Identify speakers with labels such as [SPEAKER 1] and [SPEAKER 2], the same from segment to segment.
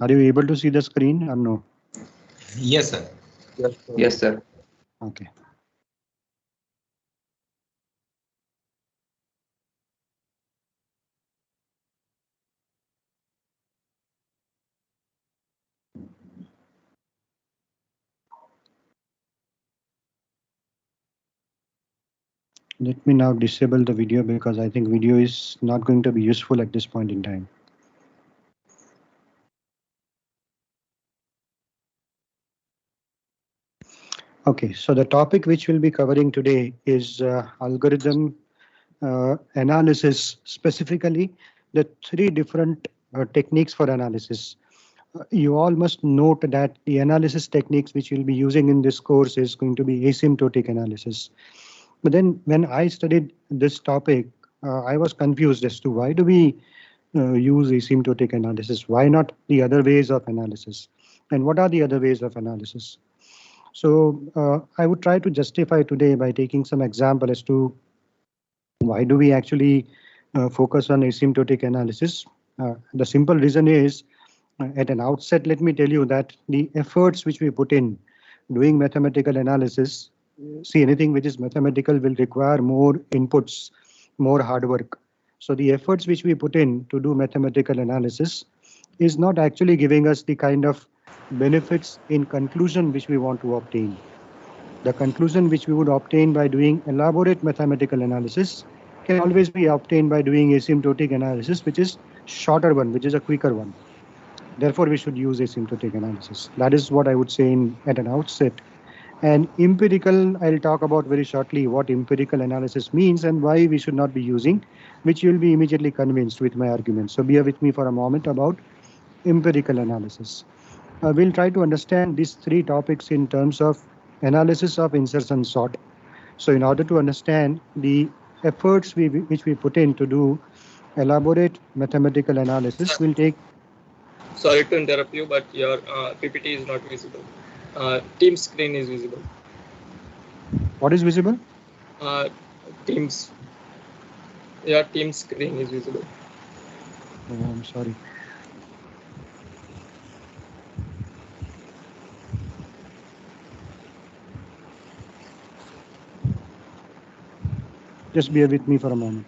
[SPEAKER 1] Are you able to see the screen or no?
[SPEAKER 2] Yes, sir.
[SPEAKER 3] Yes, sir.
[SPEAKER 1] Okay. Let me now disable the video because I think video is not going to be useful at this point in time. Okay, so the topic which we'll be covering today is algorithm analysis, specifically the three different techniques for analysis. You all must note that the analysis techniques which we'll be using in this course is going to be asymptotic analysis. But then when I studied this topic, I was confused as to why do we use asymptotic analysis? Why not the other ways of analysis? And what are the other ways of analysis? So I would try to justify today by taking some example as to why do we actually focus on asymptotic analysis. The simple reason is, at an outset, let me tell you that the efforts which we put in doing mathematical analysis, see, anything which is mathematical will require more inputs, more hard work. So the efforts which we put in to do mathematical analysis is not actually giving us the kind of benefits in conclusion which we want to obtain. The conclusion which we would obtain by doing elaborate mathematical analysis can always be obtained by doing asymptotic analysis, which is shorter one, which is a quicker one. Therefore, we should use asymptotic analysis. That is what I would say at an outset. And empirical, I'll talk about very shortly what empirical analysis means and why we should not be using, which you'll be immediately convinced with my argument. So bear with me for a moment about empirical analysis. We'll try to understand these three topics in terms of analysis of insertion sort. So in order to understand the efforts which we put in to do elaborate mathematical analysis will take.
[SPEAKER 4] Sorry to interrupt you, but your PPT is not visible. Teams screen is visible.
[SPEAKER 1] What is visible?
[SPEAKER 4] Teams. Your team screen is visible.
[SPEAKER 1] Oh, I'm sorry. Just bear with me for a moment.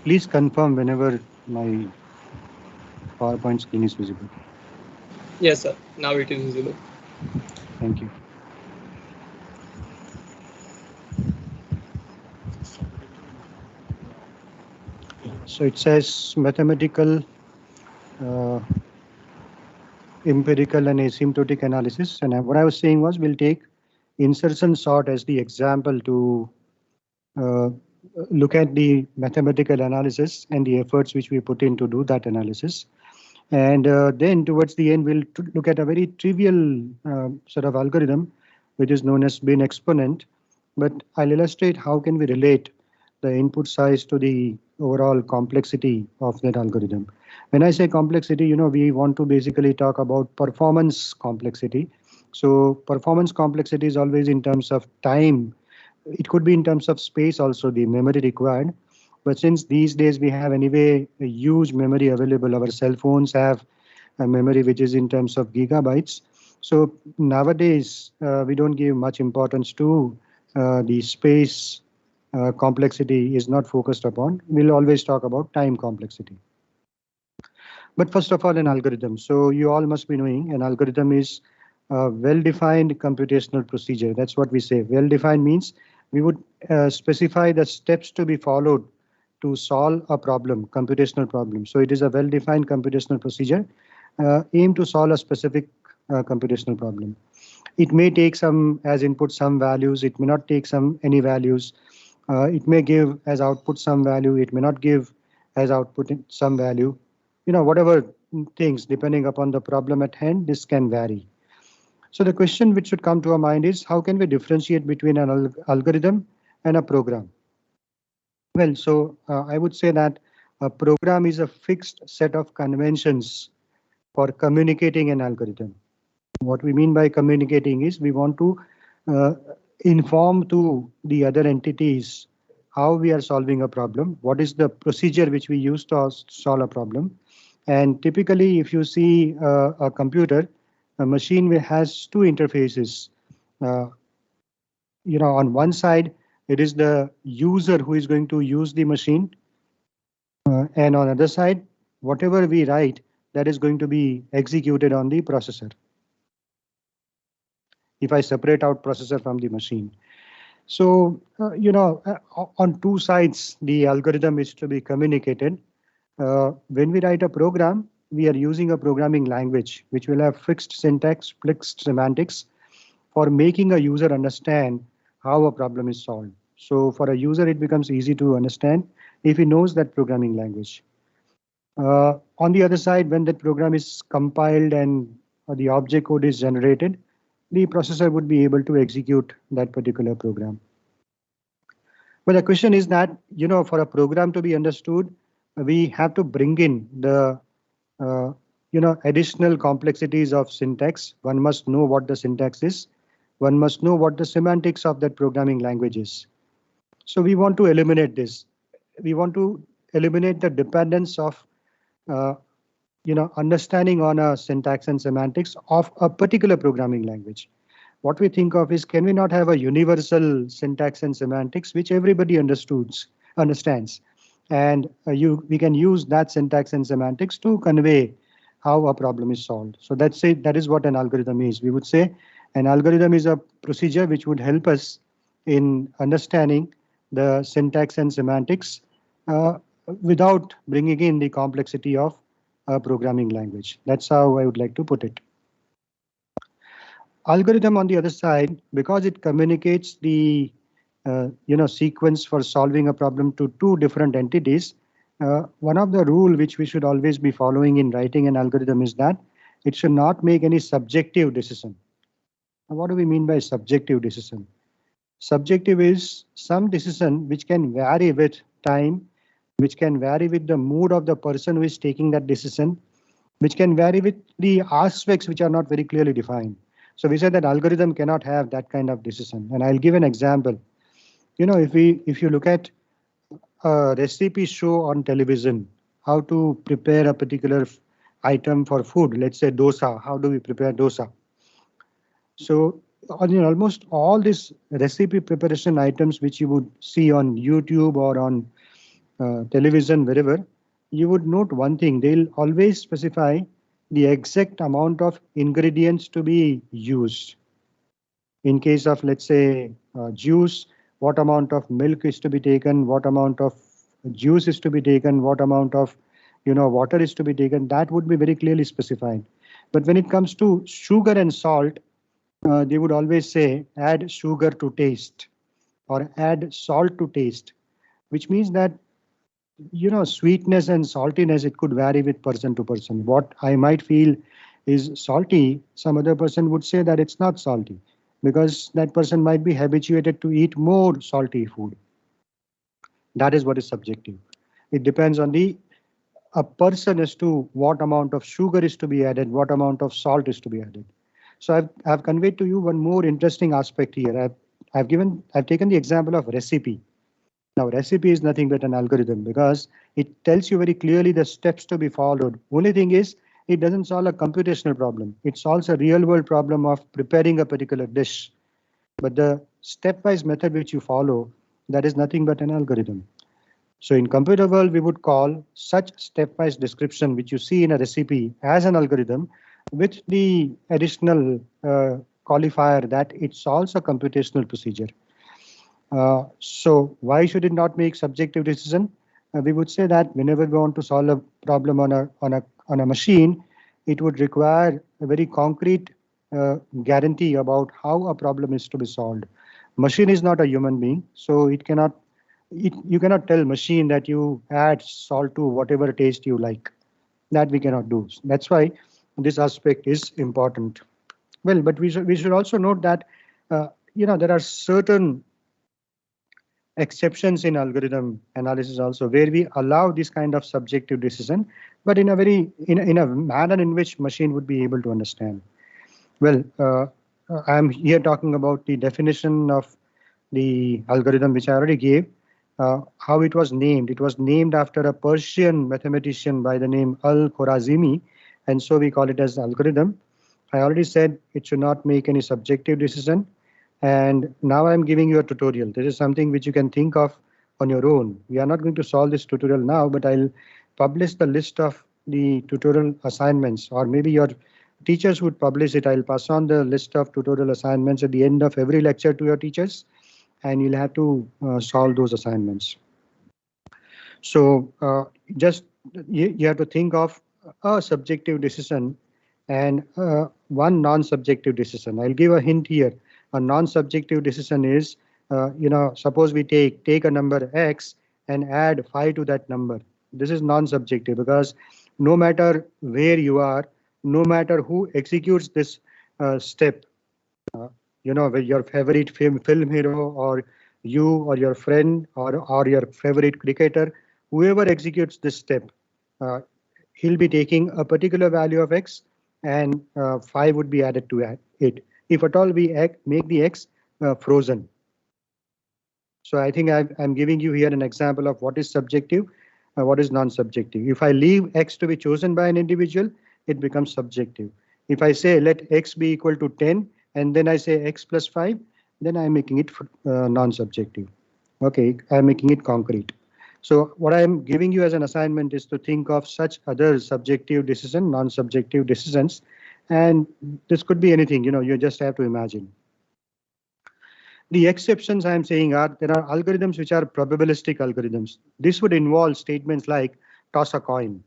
[SPEAKER 1] Please confirm whenever my PowerPoint screen is visible.
[SPEAKER 4] Yes, sir. Now it is visible.
[SPEAKER 1] Thank you. So it says mathematical, empirical and asymptotic analysis. And what I was saying was we'll take insertion sort as the example to look at the mathematical analysis and the efforts which we put in to do that analysis. And then towards the end, we'll look at a very trivial sort of algorithm, which is known as bin exponent. But I'll illustrate how can we relate the input size to the overall complexity of that algorithm. When I say complexity, we want to basically talk about performance complexity. So performance complexity is always in terms of time. It could be in terms of space also, the memory required. But since these days we have anyway a huge memory available, our cell phones have a memory which is in terms of gigabytes. So nowadays we don't give much importance to the space complexity is not focused upon. We'll always talk about time complexity. But first of all, an algorithm. So you all must be knowing an algorithm is a well-defined computational procedure. That's what we say. Well-defined means we would specify the steps to be followed to solve a problem, computational problem. So it is a well-defined computational procedure aimed to solve a specific computational problem. It may take some as input some values. It may not take any values. It may give as output some value. It may not give as output some value. Whatever things, depending upon the problem at hand, this can vary. So the question which should come to our mind is how can we differentiate between an algorithm and a program? Well, so I would say that a program is a fixed set of conventions for communicating an algorithm. What we mean by communicating is we want to inform to the other entities how we are solving a problem, what is the procedure which we use to solve a problem. And typically, if you see a computer, a machine has two interfaces. Uh, on one side, it is the user who is going to use the machine. And on the other side, whatever we write, that is going to be executed on the processor. If I separate out processor from the machine. So, on two sides, the algorithm is to be communicated. When we write a program, we are using a programming language which will have fixed syntax, fixed semantics for making a user understand how a problem is solved. So for a user, it becomes easy to understand if he knows that programming language. On the other side, when that program is compiled and the object code is generated, the processor would be able to execute that particular program. Well, the question is that, for a program to be understood, we have to bring in the, additional complexities of syntax. One must know what the syntax is. One must know what the semantics of that programming language is. So we want to eliminate this. We want to eliminate the dependence of, understanding on a syntax and semantics of a particular programming language. What we think of is, can we not have a universal syntax and semantics which everybody understands, and we can use that syntax and semantics to convey how a problem is solved. So that's it. That is what an algorithm is. We would say an algorithm is a procedure which would help us in understanding the syntax and semantics without bringing in the complexity of a programming language. That's how I would like to put it. Algorithm, on the other side, because it communicates the sequence for solving a problem to two different entities, one of the rule which we should always be following in writing an algorithm is that it should not make any subjective decision. Now, what do we mean by subjective decision? Subjective is some decision which can vary with time, which can vary with the mood of the person who is taking that decision, which can vary with the aspects which are not very clearly defined. So we said that algorithm cannot have that kind of decision. And I'll give an example. If you look at a recipe show on television, how to prepare a particular item for food, let's say dosa, how do we prepare dosa? So on almost all these recipe preparation items which you would see on YouTube or on television, wherever, you would note one thing: they'll always specify the exact amount of ingredients to be used. In case of, let's say, juice, what amount of milk is to be taken, what amount of juice is to be taken, what amount of water is to be taken, that would be very clearly specified. But when it comes to sugar and salt, they would always say add sugar to taste or add salt to taste, which means that sweetness and saltiness, it could vary with person to person. What I might feel is salty, some other person would say that it's not salty, because that person might be habituated to eat more salty food. That is what is subjective. It depends on a person as to what amount of sugar is to be added, what amount of salt is to be added. So I've conveyed to you one more interesting aspect here. I've taken the example of recipe. Now, recipe is nothing but an algorithm because it tells you very clearly the steps to be followed. Only thing is, it doesn't solve a computational problem. It solves a real world problem of preparing a particular dish. But the stepwise method which you follow, that is nothing but an algorithm. So in computer world, we would call such stepwise description which you see in a recipe as an algorithm, with the additional qualifier that it solves a computational procedure. So why should it not make subjective decision? We would say that whenever we want to solve a problem on a machine, it would require a very concrete guarantee about how a problem is to be solved. Machine is not a human being, so you cannot tell machine that you add salt to whatever taste you like. That we cannot do. That's why this aspect is important. Well, but we should also note that there are certain exceptions in algorithm analysis also, where we allow this kind of subjective decision, but in a manner in which machine would be able to understand. Well, I'm here talking about the definition of the algorithm, which I already gave. How it was named. It was named after a Persian mathematician by the name Al-Khwarizmi, and so we call it as algorithm. I already said it should not make any subjective decision. And now I'm giving you a tutorial. This is something which you can think of on your own. We are not going to solve this tutorial now, but I'll publish the list of the tutorial assignments, or maybe your teachers would publish it. I'll pass on the list of tutorial assignments at the end of every lecture to your teachers, and you'll have to solve those assignments. So just you have to think of a subjective decision and one non-subjective decision. I'll give a hint here. A non-subjective decision is, suppose we take a number x and add 5 to that number. This is non-subjective because no matter where you are, no matter who executes this step, with your favorite film hero, or you or your friend, or your favorite cricketer, whoever executes this step, he'll be taking a particular value of x, and 5 would be added to it. If at all we make the x frozen. So I think I'm giving you here an example of what is subjective, what is non-subjective. If I leave x to be chosen by an individual, it becomes subjective. If I say let x be equal to 10, and then I say x plus 5, then I'm making it non-subjective. Okay, I'm making it concrete. So what I'm giving you as an assignment is to think of such other subjective decision, non-subjective decisions, and this could be anything, you just have to imagine. The exceptions I'm saying are there are algorithms which are probabilistic algorithms. This would involve statements like toss a coin.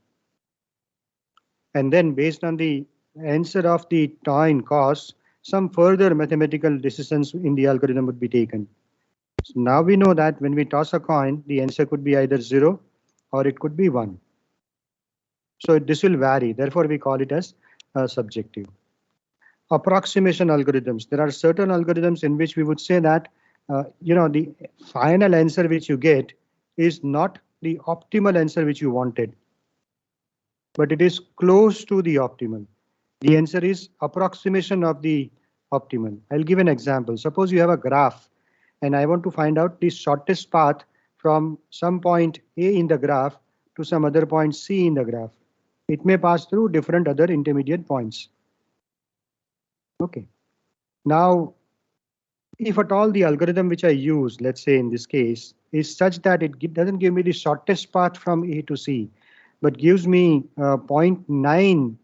[SPEAKER 1] And then based on the answer of the coin cost, some further mathematical decisions in the algorithm would be taken. So now we know that when we toss a coin, the answer could be either 0 or it could be 1. So this will vary. Therefore, we call it as subjective. Approximation algorithms. There are certain algorithms in which we would say that, the final answer which you get is not the optimal answer which you wanted, but it is close to the optimal. The answer is approximation of the optimal. I'll give an example. Suppose you have a graph and I want to find out the shortest path from some point A in the graph to some other point C in the graph. It may pass through different other intermediate points. Okay. Now, if at all the algorithm which I use, let's say in this case, is such that it doesn't give me the shortest path from A to C, but gives me 0.9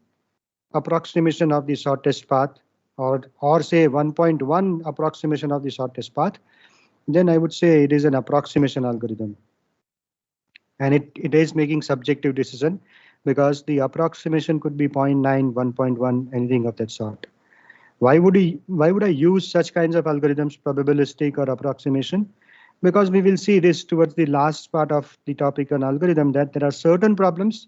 [SPEAKER 1] approximation of the shortest path, or say 1.1 approximation of the shortest path, then I would say it is an approximation algorithm. And it is making subjective decision because the approximation could be 0.9, 1.1, anything of that sort. Why would I use such kinds of algorithms, probabilistic or approximation? Because we will see this towards the last part of the topic on algorithm, that there are certain problems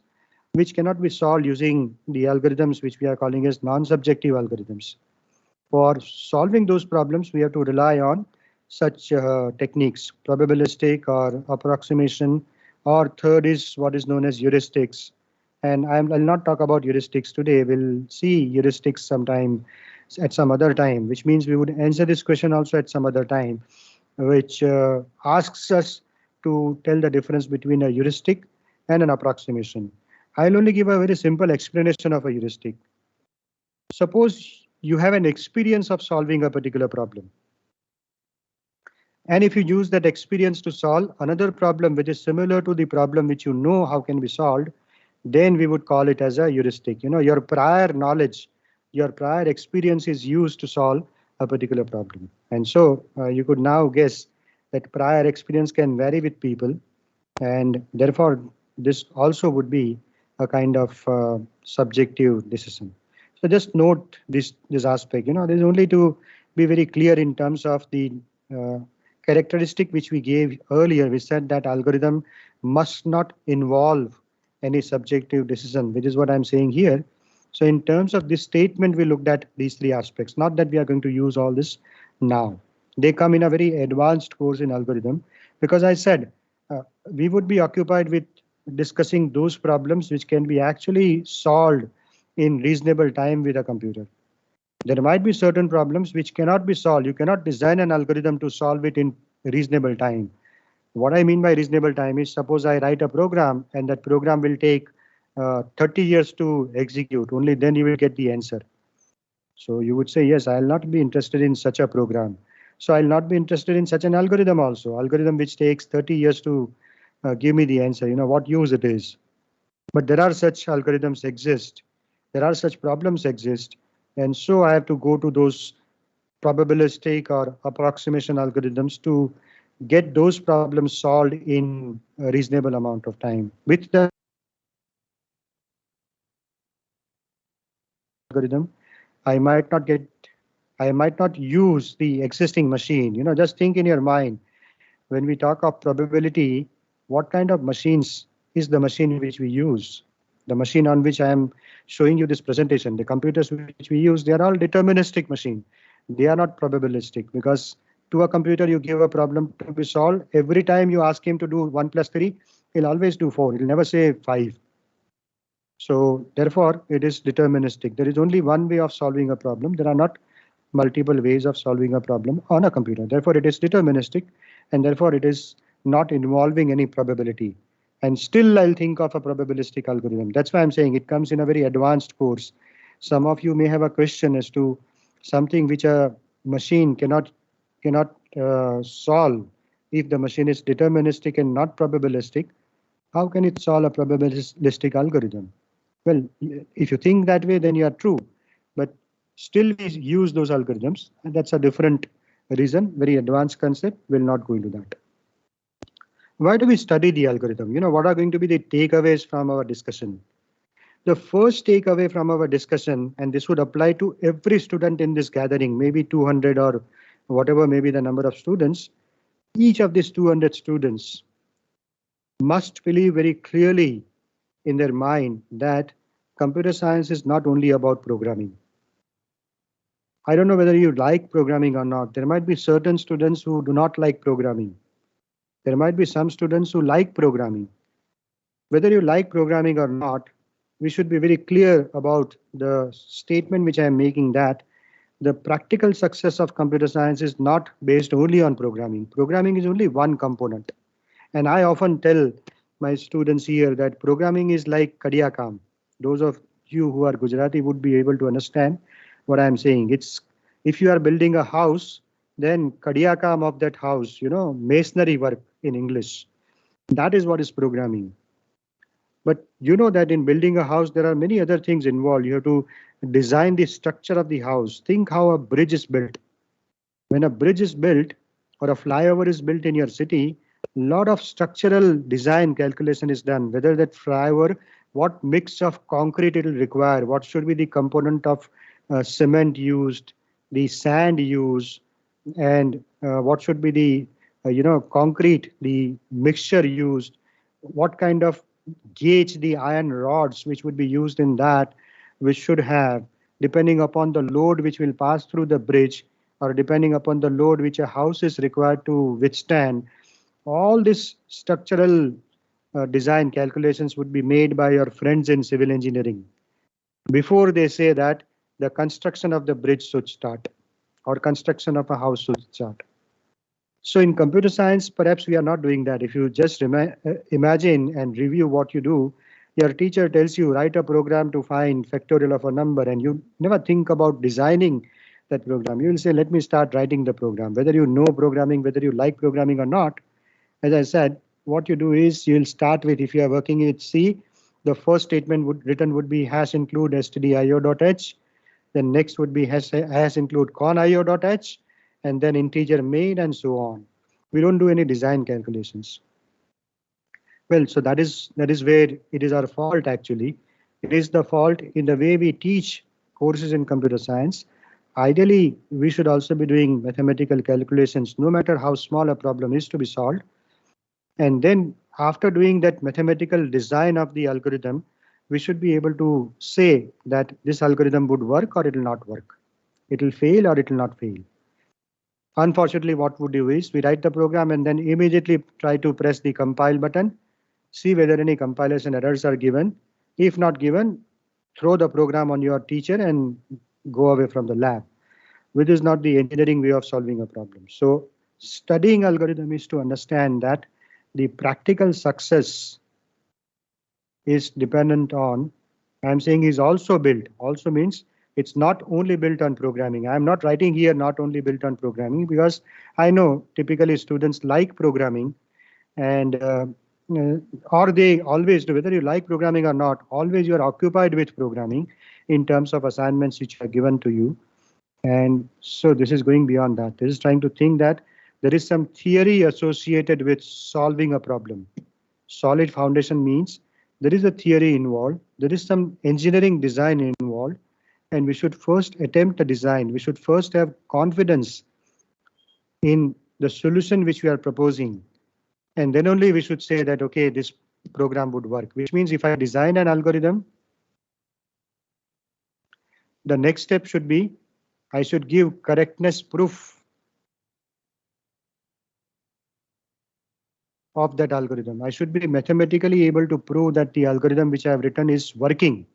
[SPEAKER 1] which cannot be solved using the algorithms which we are calling as non-subjective algorithms. For solving those problems, we have to rely on such techniques, probabilistic or approximation, or third is what is known as heuristics. And I'll not talk about heuristics today. We'll see heuristics sometime at some other time, which means we would answer this question also at some other time, which asks us to tell the difference between a heuristic and an approximation. I'll only give a very simple explanation of a heuristic. Suppose you have an experience of solving a particular problem. And if you use that experience to solve another problem which is similar to the problem which you know how can be solved, then we would call it as a heuristic. Your prior knowledge, your prior experience is used to solve a particular problem. And so you could now guess that prior experience can vary with people, and therefore this also would be a kind of subjective decision. So just note this aspect. There's only to be very clear in terms of the characteristic which we gave earlier. We said that algorithm must not involve any subjective decision, which is what I'm saying here. So in terms of this statement, we looked at these three aspects. Not that we are going to use all this now. They come in a very advanced course in algorithm, because I said we would be occupied with discussing those problems which can be actually solved in reasonable time with a computer. There might be certain problems which cannot be solved. You cannot design an algorithm to solve it in reasonable time. What I mean by reasonable time is, suppose I write a program and that program will take 30 years to execute. Only then you will get the answer. So you would say, yes, I'll not be interested in such a program. So I'll not be interested in such an algorithm also. Algorithm which takes 30 years to give me the answer. What use it is. But there are such algorithms exist. There are such problems exist. And so I have to go to those probabilistic or approximation algorithms to get those problems solved in a reasonable amount of time. With the algorithm, I might not use the existing machine. Just think in your mind, when we talk of probability, what kind of machines is the machine which we use? The machine on which I am showing you this presentation, the computers which we use, they are all deterministic machine. They are not probabilistic, because to a computer you give a problem to be solved. Every time you ask him to do 1 plus 3, he'll always do 4. He'll never say 5. So therefore, it is deterministic. There is only one way of solving a problem. There are not multiple ways of solving a problem on a computer. Therefore, it is deterministic, and therefore it is not involving any probability. And still, I'll think of a probabilistic algorithm. That's why I'm saying it comes in a very advanced course. Some of you may have a question as to something which a machine cannot solve. If the machine is deterministic and not probabilistic, how can it solve a probabilistic algorithm? Well, if you think that way, then you are true. But still we use those algorithms, and that's a different reason, very advanced concept. We'll not go into that. Why do we study the algorithm? What are going to be the takeaways from our discussion? The first takeaway from our discussion, and this would apply to every student in this gathering, maybe 200 or whatever may be the number of students, each of these 200 students must believe very clearly in their mind that computer science is not only about programming. I don't know whether you like programming or not. There might be certain students who do not like programming. There might be some students who like programming. Whether you like programming or not, we should be very clear about the statement which I am making, that the practical success of computer science is not based only on programming. Programming is only one component. And I often tell my students here that programming is like Kadiya Kaam. Those of you who are Gujarati would be able to understand what I'm saying. It's, if you are building a house, then Kadiya Kaam of that house, masonry work in English, that is what is programming. But you know that in building a house, there are many other things involved. You have to design the structure of the house. Think how a bridge is built. When a bridge is built or a flyover is built in your city, a lot of structural design calculation is done. Whether that flyover, what mix of concrete it will require, what should be the component of cement used, the sand used, and what should be the concrete, the mixture used, what kind of gauge the iron rods which would be used in that, which should have, depending upon the load which will pass through the bridge, or depending upon the load which a house is required to withstand. All this structural design calculations would be made by your friends in civil engineering before they say that the construction of the bridge should start or construction of a house should start. So in computer science, perhaps we are not doing that. If you just imagine and review what you do, your teacher tells you write a program to find factorial of a number, and you never think about designing that program. You will say, let me start writing the program. Whether you know programming, whether you like programming or not, as I said, what you do is you'll start with, if you are working with C, the first statement written would be hash include stdio.h. Then next would be hash include conio.h, and then integer main, and so on. We don't do any design calculations. Well, so that is where it is our fault actually. It is the fault in the way we teach courses in computer science. Ideally, we should also be doing mathematical calculations, no matter how small a problem is to be solved. And then after doing that mathematical design of the algorithm, we should be able to say that this algorithm would work or it will not work. It will fail or it will not fail. Unfortunately, what we do is we write the program and then immediately try to press the compile button, see whether any compilation errors are given. If not given, throw the program on your teacher and go away from the lab, which is not the engineering way of solving a problem. So studying algorithm is to understand that the practical success is dependent on, I'm saying is also built, also means it's not only built on programming. I'm not writing here not only built on programming, because I know typically students like programming, and or they always do, whether you like programming or not, always you're occupied with programming in terms of assignments which are given to you. And so this is going beyond that. This is trying to think that there is some theory associated with solving a problem. Solid foundation means there is a theory involved, there is some engineering design involved, and we should first attempt a design. We should first have confidence in the solution which we are proposing. And then only we should say that, okay, this program would work, which means if I design an algorithm, the next step should be I should give correctness proof of that algorithm. I should be mathematically able to prove that the algorithm which I have written is working,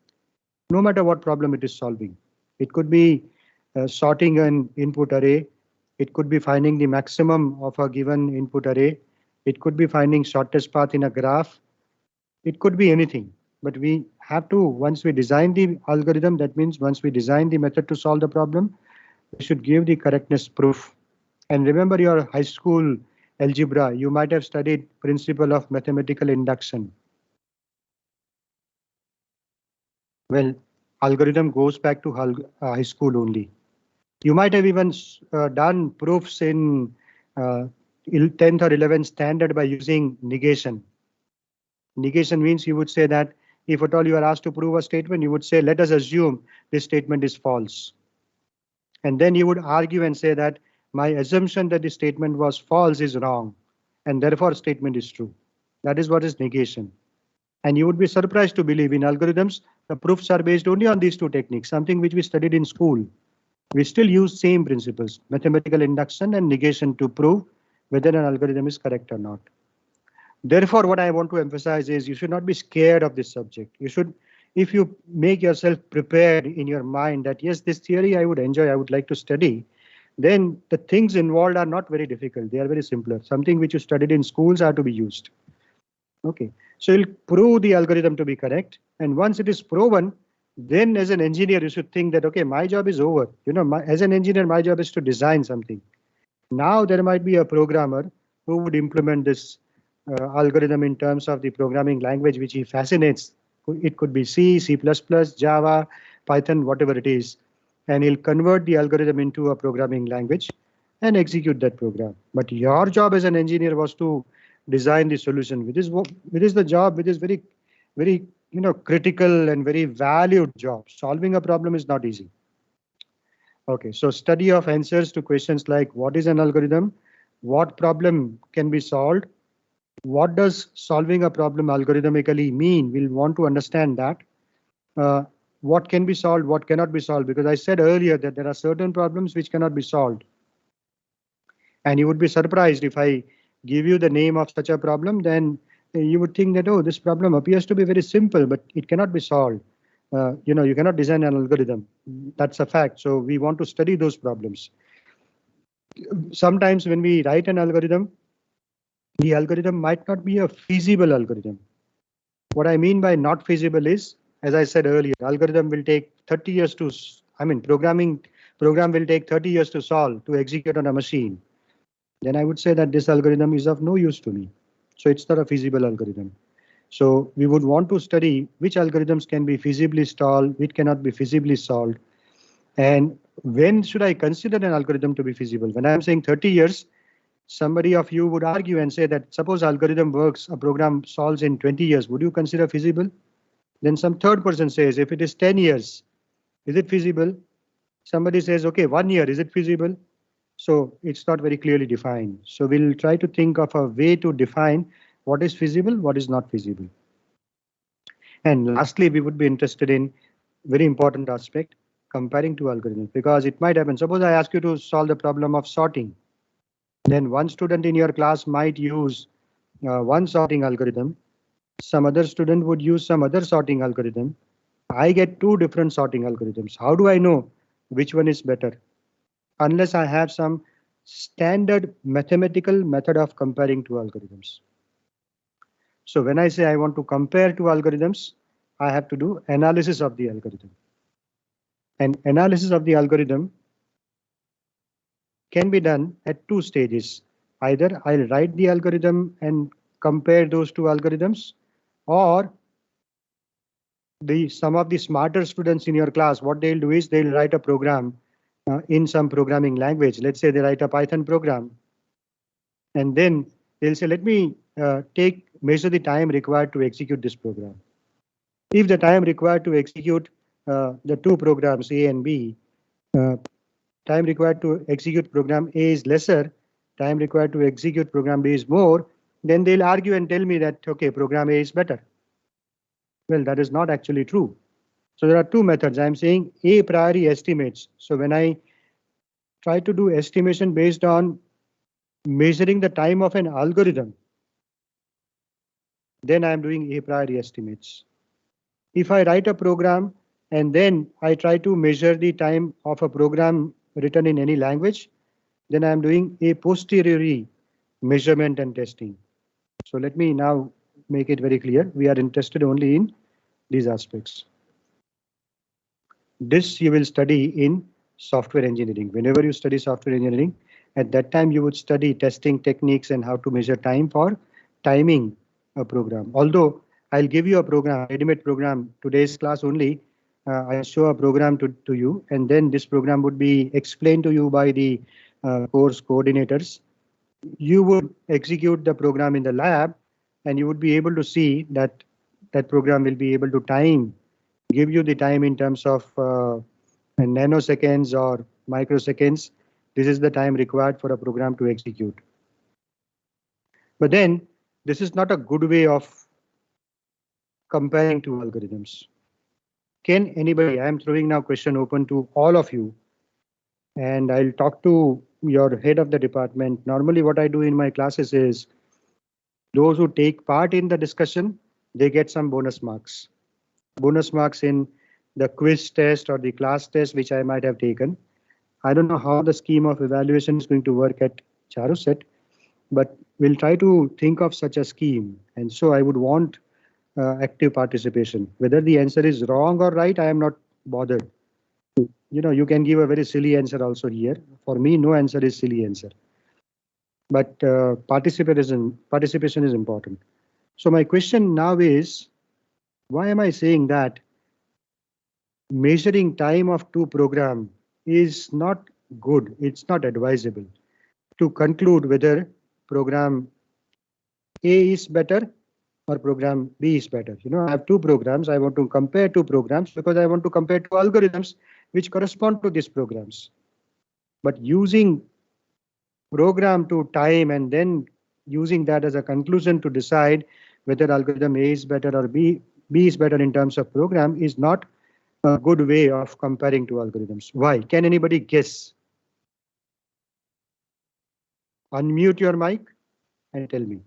[SPEAKER 1] no matter what problem it is solving. It could be sorting an input array. It could be finding the maximum of a given input array. It could be finding shortest path in a graph. It could be anything. But we have to, once we design the algorithm, that means once we design the method to solve the problem, we should give the correctness proof. And remember your high school algebra, you might have studied principle of mathematical induction. Well, algorithm goes back to high school only. You might have even done proofs in 10th or 11th standard by using negation. Negation means you would say that if at all you are asked to prove a statement, you would say, let us assume this statement is false. And then you would argue and say that my assumption that the statement was false is wrong, and therefore statement is true. That is what is negation. And you would be surprised to believe in algorithms, the proofs are based only on these two techniques, something which we studied in school. We still use same principles, mathematical induction and negation, to prove whether an algorithm is correct or not. Therefore, what I want to emphasize is you should not be scared of this subject. You should, if you make yourself prepared in your mind that yes, this theory I would enjoy, I would like to study, then the things involved are not very difficult. They are very simpler. Something which you studied in schools are to be used. Okay, so you'll prove the algorithm to be correct. And once it is proven, then as an engineer, you should think that, okay, my job is over. You know, as an engineer, my job is to design something. Now there might be a programmer who would implement this algorithm in terms of the programming language which he fascinates. It could be C, C++, Java, Python, whatever it is. And he'll convert the algorithm into a programming language and execute that program. But your job as an engineer was to design the solution, which is the job which is very, very critical and very valued job. Solving a problem is not easy. Okay, so study of answers to questions like what is an algorithm, what problem can be solved, what does solving a problem algorithmically mean? We'll want to understand that. What can be solved, what cannot be solved, because I said earlier that there are certain problems which cannot be solved. And you would be surprised if I give you the name of such a problem, then you would think that, oh, this problem appears to be very simple, but it cannot be solved. You cannot design an algorithm. That's a fact. So we want to study those problems. Sometimes when we write an algorithm, the algorithm might not be a feasible algorithm. What I mean by not feasible is, as I said earlier, algorithm will take 30 years to, program will take 30 years to solve, to execute on a machine. Then I would say that this algorithm is of no use to me. So it's not a feasible algorithm. So we would want to study which algorithms can be feasibly solved, which cannot be feasibly solved. And when should I consider an algorithm to be feasible? When I'm saying 30 years, somebody of you would argue and say that suppose algorithm works, a program solves in 20 years, would you consider feasible? Then some third person says, if it is 10 years, is it feasible? Somebody says, okay, 1 year, is it feasible? So it's not very clearly defined. So we'll try to think of a way to define what is feasible, what is not feasible. And lastly, we would be interested in very important aspect, comparing two algorithms, because it might happen. Suppose I ask you to solve the problem of sorting. Then one student in your class might use one sorting algorithm. Some other student would use some other sorting algorithm. I get two different sorting algorithms. How do I know which one is better, unless I have some standard mathematical method of comparing two algorithms. So when I say I want to compare two algorithms, I have to do analysis of the algorithm. And analysis of the algorithm can be done at two stages. Either I'll write the algorithm and compare those two algorithms, or some of the smarter students in your class, what they'll do is they'll write a program in some programming language. Let's say they write a Python program, and then they'll say, let me measure the time required to execute this program. If the time required to execute the two programs A and B, time required to execute program A is lesser, time required to execute program B is more, then they'll argue and tell me that, okay, program A is better. Well, that is not actually true. So there are two methods. I'm saying a priori estimates. So when I try to do estimation based on measuring the time of an algorithm, then I'm doing a priori estimates. If I write a program and then I try to measure the time of a program written in any language, then I'm doing a posteriori measurement and testing. So let me now make it very clear. We are interested only in these aspects. This you will study in software engineering. Whenever you study software engineering, at that time you would study testing techniques and how to measure time for timing a program. Although I'll give you a program, ready-made program, today's class only, I'll show a program to you, and then this program would be explained to you by the course coordinators. You would execute the program in the lab, and you would be able to see that that program will be able to give you the time in terms of nanoseconds or microseconds. This is the time required for a program to execute. But then this is not a good way of comparing two algorithms. Can anybody, I am throwing now question open to all of you, and I'll talk to your head of the department. Normally what I do in my classes is those who take part in the discussion, they get some bonus marks. Bonus marks in the quiz test or the class test, which I might have taken. I don't know how the scheme of evaluation is going to work at Charuset, but we'll try to think of such a scheme. And so I would want active participation. Whether the answer is wrong or right, I am not bothered. You can give a very silly answer also here. For me, no answer is silly answer. But participation is important. So my question now is, why am I saying that measuring time of two programs is not good? It's not advisable to conclude whether program A is better or program B is better. I have two programs. I want to compare two programs because I want to compare two algorithms which correspond to these programs. But using program to time and then using that as a conclusion to decide whether algorithm A is better or B is better in terms of program is not a good way of comparing two algorithms. Why? Can anybody guess? Unmute your mic and tell me.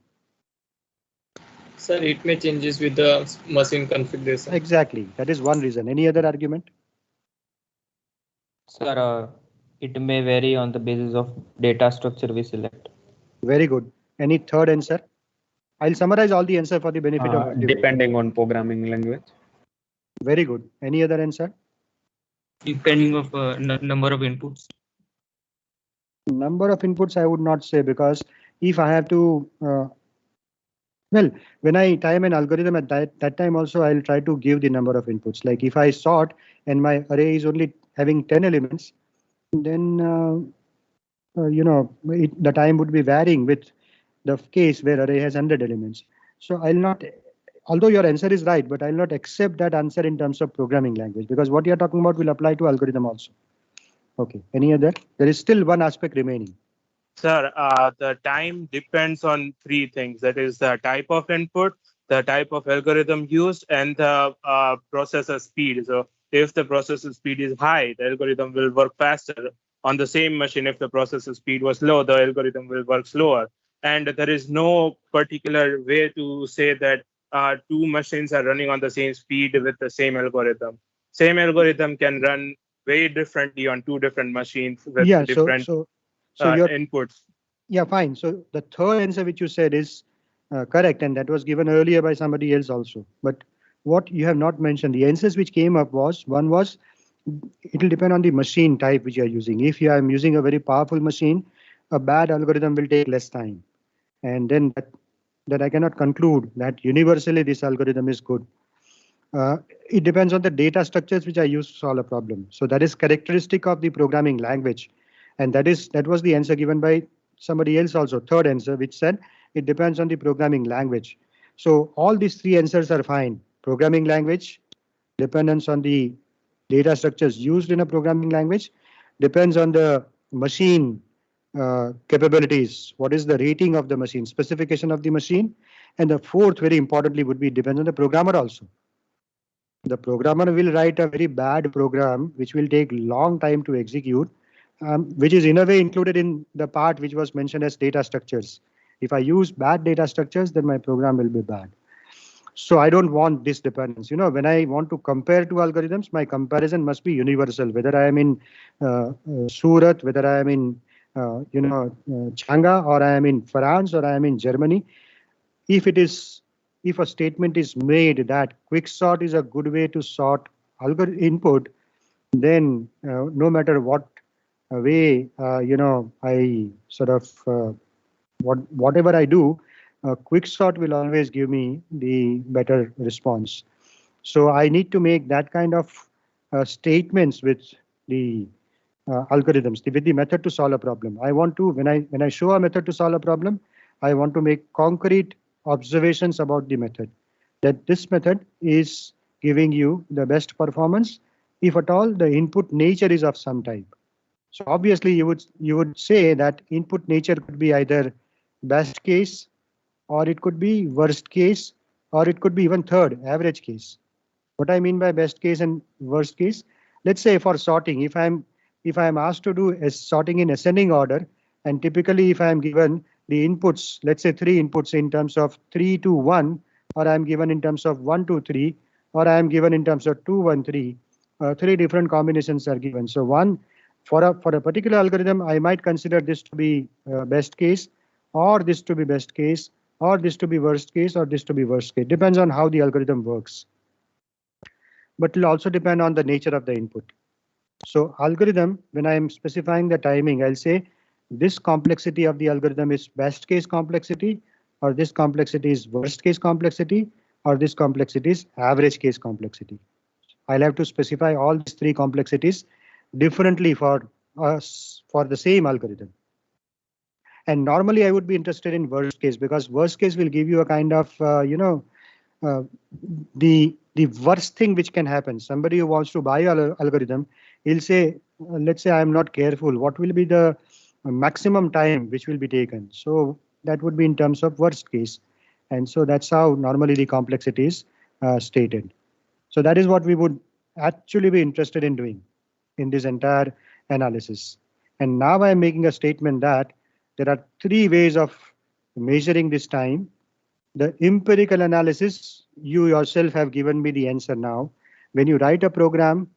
[SPEAKER 4] Sir, it may changes with the machine configuration.
[SPEAKER 1] Exactly. That is one reason. Any other argument?
[SPEAKER 3] Sir, it may vary on the basis of data structure we select.
[SPEAKER 1] Very good. Any third answer? I'll summarize all the answer for the benefit of everyone.
[SPEAKER 5] Depending on programming language.
[SPEAKER 1] Very good. Any other answer?
[SPEAKER 6] Depending of number of inputs.
[SPEAKER 1] Number of inputs, I would not say, because if I have to, well, when I time an algorithm at that time also, I'll try to give the number of inputs. Like if I sort and my array is only having 10 elements, then the time would be varying with the case where array has 100 elements. So I'll not, although your answer is right, but I'll not accept that answer in terms of programming language, because what you're talking about will apply to algorithm also. Okay, any other? There is still one aspect remaining.
[SPEAKER 7] Sir, the time depends on three things. That is the type of input, the type of algorithm used, and the processor speed. So if the processor speed is high, the algorithm will work faster. On the same machine, if the processor speed was low, the algorithm will work slower. And there is no particular way to say that two machines are running on the same speed with the same algorithm. Same algorithm can run very differently on two different machines with
[SPEAKER 1] Yeah,
[SPEAKER 7] different
[SPEAKER 1] so your
[SPEAKER 7] inputs.
[SPEAKER 1] yeah, fine. So the third answer which you said is correct, and that was given earlier by somebody else also. But what you have not mentioned, the answers which came up was, one was, it will depend on the machine type which you are using. If you are using a very powerful machine, a bad algorithm will take less time. And then that I cannot conclude that universally this algorithm is good. It depends on the data structures which I use to solve a problem. So that is characteristic of the programming language. And that was the answer given by somebody else also, third answer, which said it depends on the programming language. So all these three answers are fine. Programming language, dependence on the data structures used in a programming language, depends on the machine capabilities. What is the rating of the machine, specification of the machine? And the fourth, very importantly, would be depends on the programmer also. The programmer will write a very bad program which will take long time to execute, which is in a way included in the part which was mentioned as data structures. If I use bad data structures, then my program will be bad. So I don't want this dependence. When I want to compare two algorithms, my comparison must be universal, whether I am in Surat, whether I am in Changa, or I am in France, or I am in Germany. If a statement is made that quicksort is a good way to sort input, then no matter what way I sort of whatever I do, quicksort will always give me the better response. So I need to make that kind of statements with the algorithms, with the method to solve a problem. I want to, when I show a method to solve a problem, I want to make concrete observations about the method, that this method is giving you the best performance if at all the input nature is of some type. So obviously you would say that input nature could be either best case, or it could be worst case, or it could be even third, average case. What I mean by best case and worst case, let's say for sorting, if I'm asked to do a sorting in ascending order, and typically if I am given the inputs, let's say 3 inputs in terms of 3, 2, 1, or I am given in terms of 1, 2, 3, or I am given in terms of 2, 1, 3, 3 different combinations are given. So one, for a particular algorithm, I might consider this to be best case, or this to be best case, or this to be worst case, or this to be worst case. Depends on how the algorithm works. But it will also depend on the nature of the input. So algorithm, when I am specifying the timing, I'll say this complexity of the algorithm is best case complexity, or this complexity is worst case complexity, or this complexity is average case complexity. I'll have to specify all these three complexities differently for the same algorithm. And normally I would be interested in worst case, because worst case will give you a kind of, the worst thing which can happen. Somebody who wants to buy an algorithm, he'll say, let's say I'm not careful, what will be the maximum time which will be taken? So that would be in terms of worst case. And so that's how normally the complexity is stated. So that is what we would actually be interested in doing in this entire analysis. And now I'm making a statement that there are 3 ways of measuring this time. The empirical analysis, you yourself have given me the answer now. When you write a program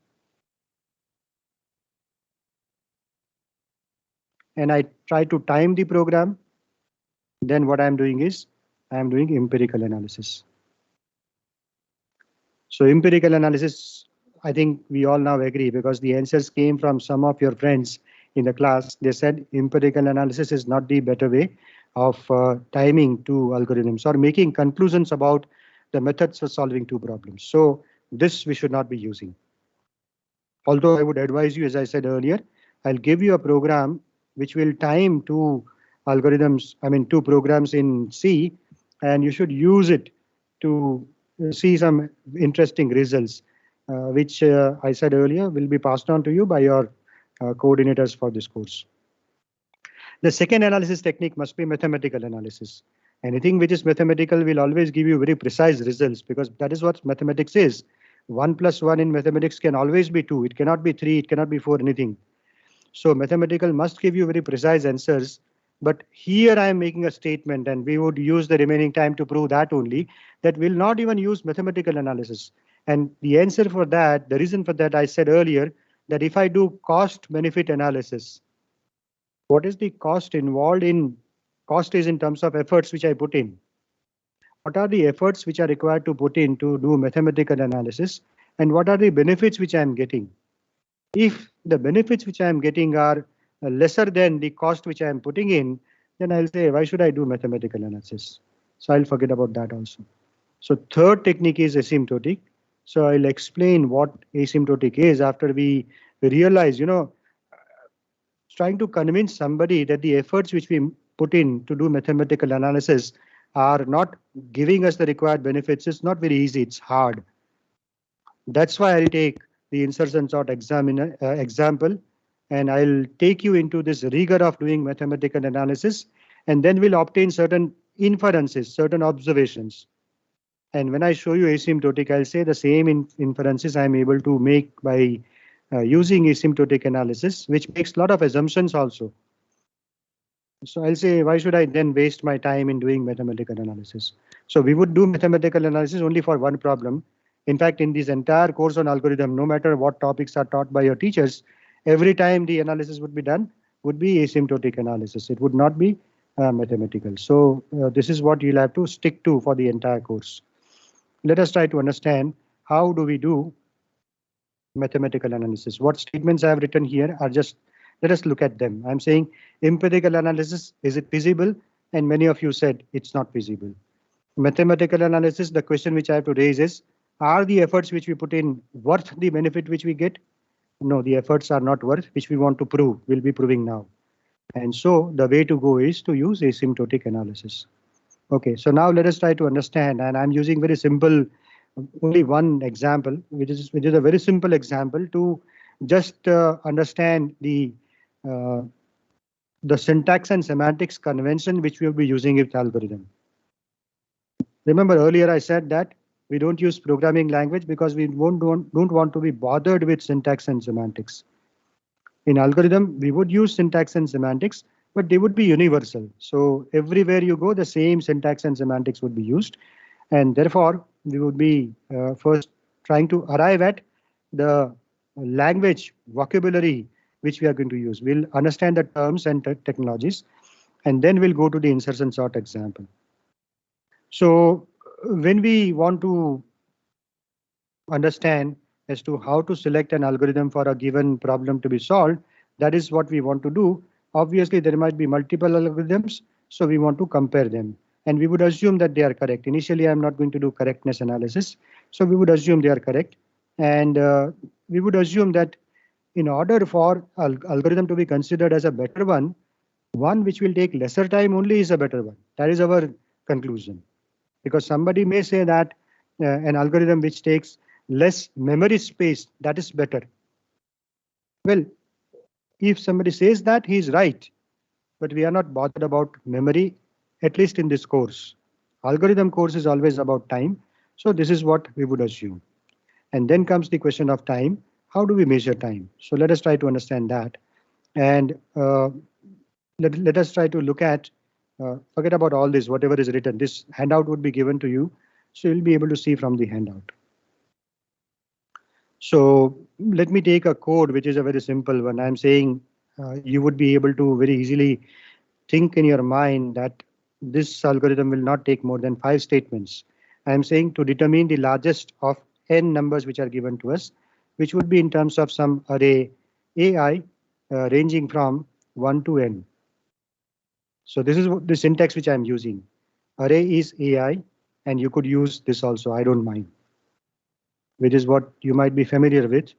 [SPEAKER 1] and I try to time the program, then what I'm doing is I'm doing empirical analysis. So empirical analysis, I think we all now agree, because the answers came from some of your friends in the class. They said empirical analysis is not the better way of timing two algorithms or making conclusions about the methods for solving two problems. So this we should not be using. Although I would advise you, as I said earlier, I'll give you a program which will time two algorithms, two programs in C, and you should use it to see some interesting results, which I said earlier will be passed on to you by your coordinators for this course. The second analysis technique must be mathematical analysis. Anything which is mathematical will always give you very precise results, because that is what mathematics is. 1 + 1 in mathematics can always be 2. It cannot be 3. It cannot be 4, anything. So mathematical must give you very precise answers. But here I am making a statement, and we would use the remaining time to prove that only, that we'll not even use mathematical analysis. And the answer for that, the reason for that, I said earlier, that if I do cost benefit analysis, what is the cost involved in? Cost is in terms of efforts which I put in. What are the efforts which are required to put in to do mathematical analysis, and what are the benefits which I am getting? If the benefits which I am getting are lesser than the cost which I am putting in, then I'll say, why should I do mathematical analysis? So I'll forget about that also. So third technique is asymptotic. So I'll explain what asymptotic is after we realize, trying to convince somebody that the efforts which we put in to do mathematical analysis are not giving us the required benefits is not very easy. It's hard. That's why I'll take the insertion sort example, and I'll take you into this rigor of doing mathematical analysis, and then we'll obtain certain inferences, certain observations. And when I show you asymptotic, I'll say the same inferences I'm able to make by using asymptotic analysis, which makes a lot of assumptions also. So I'll say, why should I then waste my time in doing mathematical analysis? So we would do mathematical analysis only for one problem. In fact, in this entire course on algorithm, no matter what topics are taught by your teachers, every time the analysis would be done would be asymptotic analysis. It would not be mathematical. So this is what you'll have to stick to for the entire course. Let us try to understand how do we do mathematical analysis. What statements I have written here are just, let us look at them. I'm saying empirical analysis, is it feasible? And many of you said it's not feasible. Mathematical analysis, the question which I have to raise is, are the efforts which we put in worth the benefit which we get? No, the efforts are not worth, which we want to prove, we'll be proving now. And so the way to go is to use asymptotic analysis. Okay, so now let us try to understand, and I'm using very simple, only one example, which is a very simple example to just understand the syntax and semantics convention which we will be using with algorithm. Remember earlier I said that we don't use programming language because we don't want to be bothered with syntax and semantics. In algorithm, we would use syntax and semantics, but they would be universal. So everywhere you go, the same syntax and semantics would be used. And therefore, we would be first trying to arrive at the language vocabulary which we are going to use. We'll understand the terms and technologies, and then we'll go to the insertion sort example. So when we want to understand as to how to select an algorithm for a given problem to be solved, that is what we want to do. Obviously, there might be multiple algorithms, so we want to compare them. And we would assume that they are correct. Initially, I'm not going to do correctness analysis, so we would assume they are correct. And we would assume that in order for algorithm to be considered as a better one which will take lesser time only is a better one. That is our conclusion. Because somebody may say that an algorithm which takes less memory space, that is better. Well, if somebody says that, he's right. But we are not bothered about memory, at least in this course. Algorithm course is always about time. So this is what we would assume. And then comes the question of time. How do we measure time? So let us try to understand that. And let us try to look at, forget about all this, whatever is written. This handout would be given to you. So you'll be able to see from the handout. So let me take a code, which is a very simple one. I'm saying you would be able to very easily think in your mind that this algorithm will not take more than 5 statements. I'm saying to determine the largest of n numbers which are given to us, which would be in terms of some array AI ranging from 1 to n. So this is the syntax which I'm using. Array is AI, and you could use this also, I don't mind, which is what you might be familiar with.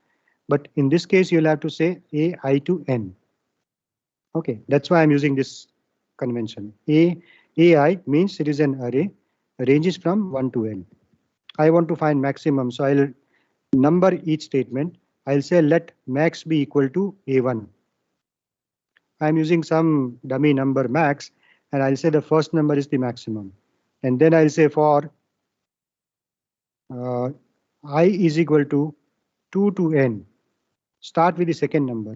[SPEAKER 1] But in this case, you'll have to say AI to n. Okay, that's why I'm using this convention. AI means it is an array, ranges from 1 to n. I want to find maximum, so I'll number each statement. I'll say let max be equal to A1. I'm using some dummy number max, and I'll say the first number is the maximum. And then I'll say for I is equal to 2 to n. Start with the second number.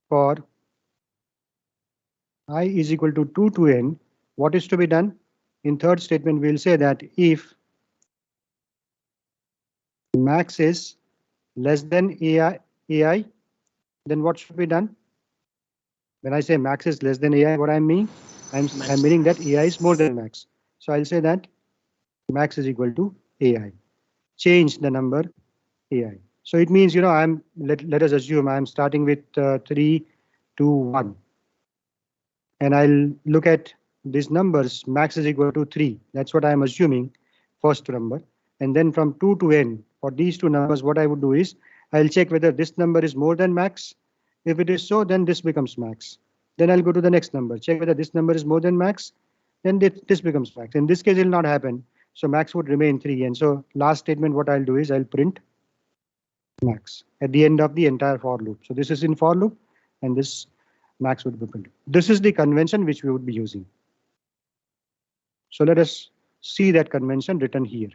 [SPEAKER 1] for I is equal to 2 to n, what is to be done? In third statement, we'll say that if max is less than AI, then what should be done? When I say max is less than AI, what I mean? I'm meaning that AI is more than max. So I'll say that max is equal to AI. Change the number AI. So it means, let us assume I'm starting with 3, 2, 1. And I'll look at these numbers. Max is equal to 3. That's what I'm assuming, first number. And then from 2 to n, for these two numbers, what I would do is I'll check whether this number is more than max. If it is so, then this becomes max. Then I'll go to the next number, check whether this number is more than max. Then this becomes max. In this case, it will not happen. So max would remain 3. And so last statement, what I'll do is I'll print max at the end of the entire for loop. So this is in for loop, and this max would be printed. This is the convention which we would be using. So let us see that convention written here.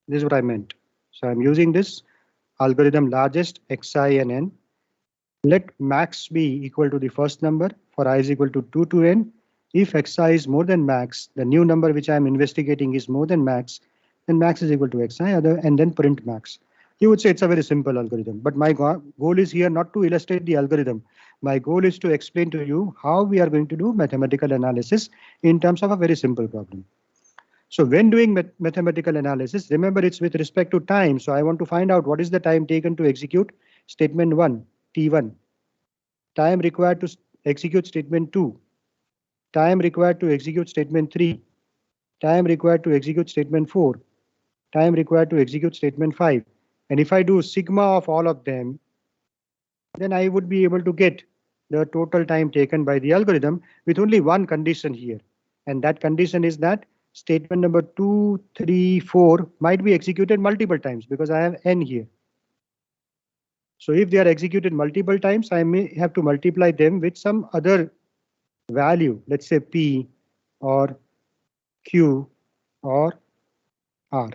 [SPEAKER 1] This is what I meant. So I'm using this algorithm largest xi and n. Let max be equal to the first number for I is equal to 2 to n. If xi is more than max, the new number which I'm investigating is more than max, then max is equal to xi and then print max. You would say it's a very simple algorithm, but my goal is here not to illustrate the algorithm. My goal is to explain to you how we are going to do mathematical analysis in terms of a very simple problem. So when doing mathematical analysis, remember it's with respect to time. So I want to find out what is the time taken to execute statement 1, T1. Time required to execute statement 2. Time required to execute statement 3. Time required to execute statement 4. Time required to execute statement 5. And if I do sigma of all of them, then I would be able to get the total time taken by the algorithm with only one condition here. And that condition is that statement number 2, 3, 4 might be executed multiple times because I have n here. So if they are executed multiple times, I may have to multiply them with some other value, let's say P or Q or R.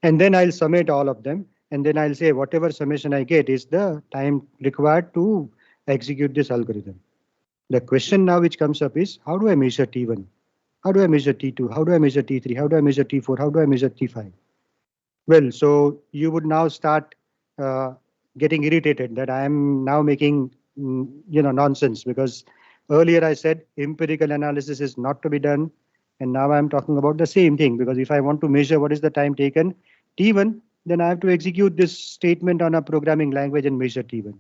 [SPEAKER 1] And then I'll summate all of them. And then I'll say whatever summation I get is the time required to execute this algorithm. The question now which comes up is, how do I measure T1? How do I measure T2? How do I measure T3? How do I measure T4? How do I measure T5? Well, so you would now start getting irritated that I am now making nonsense, because earlier I said empirical analysis is not to be done. And now I'm talking about the same thing, because if I want to measure what is the time taken, T1, then I have to execute this statement on a programming language and measure T1.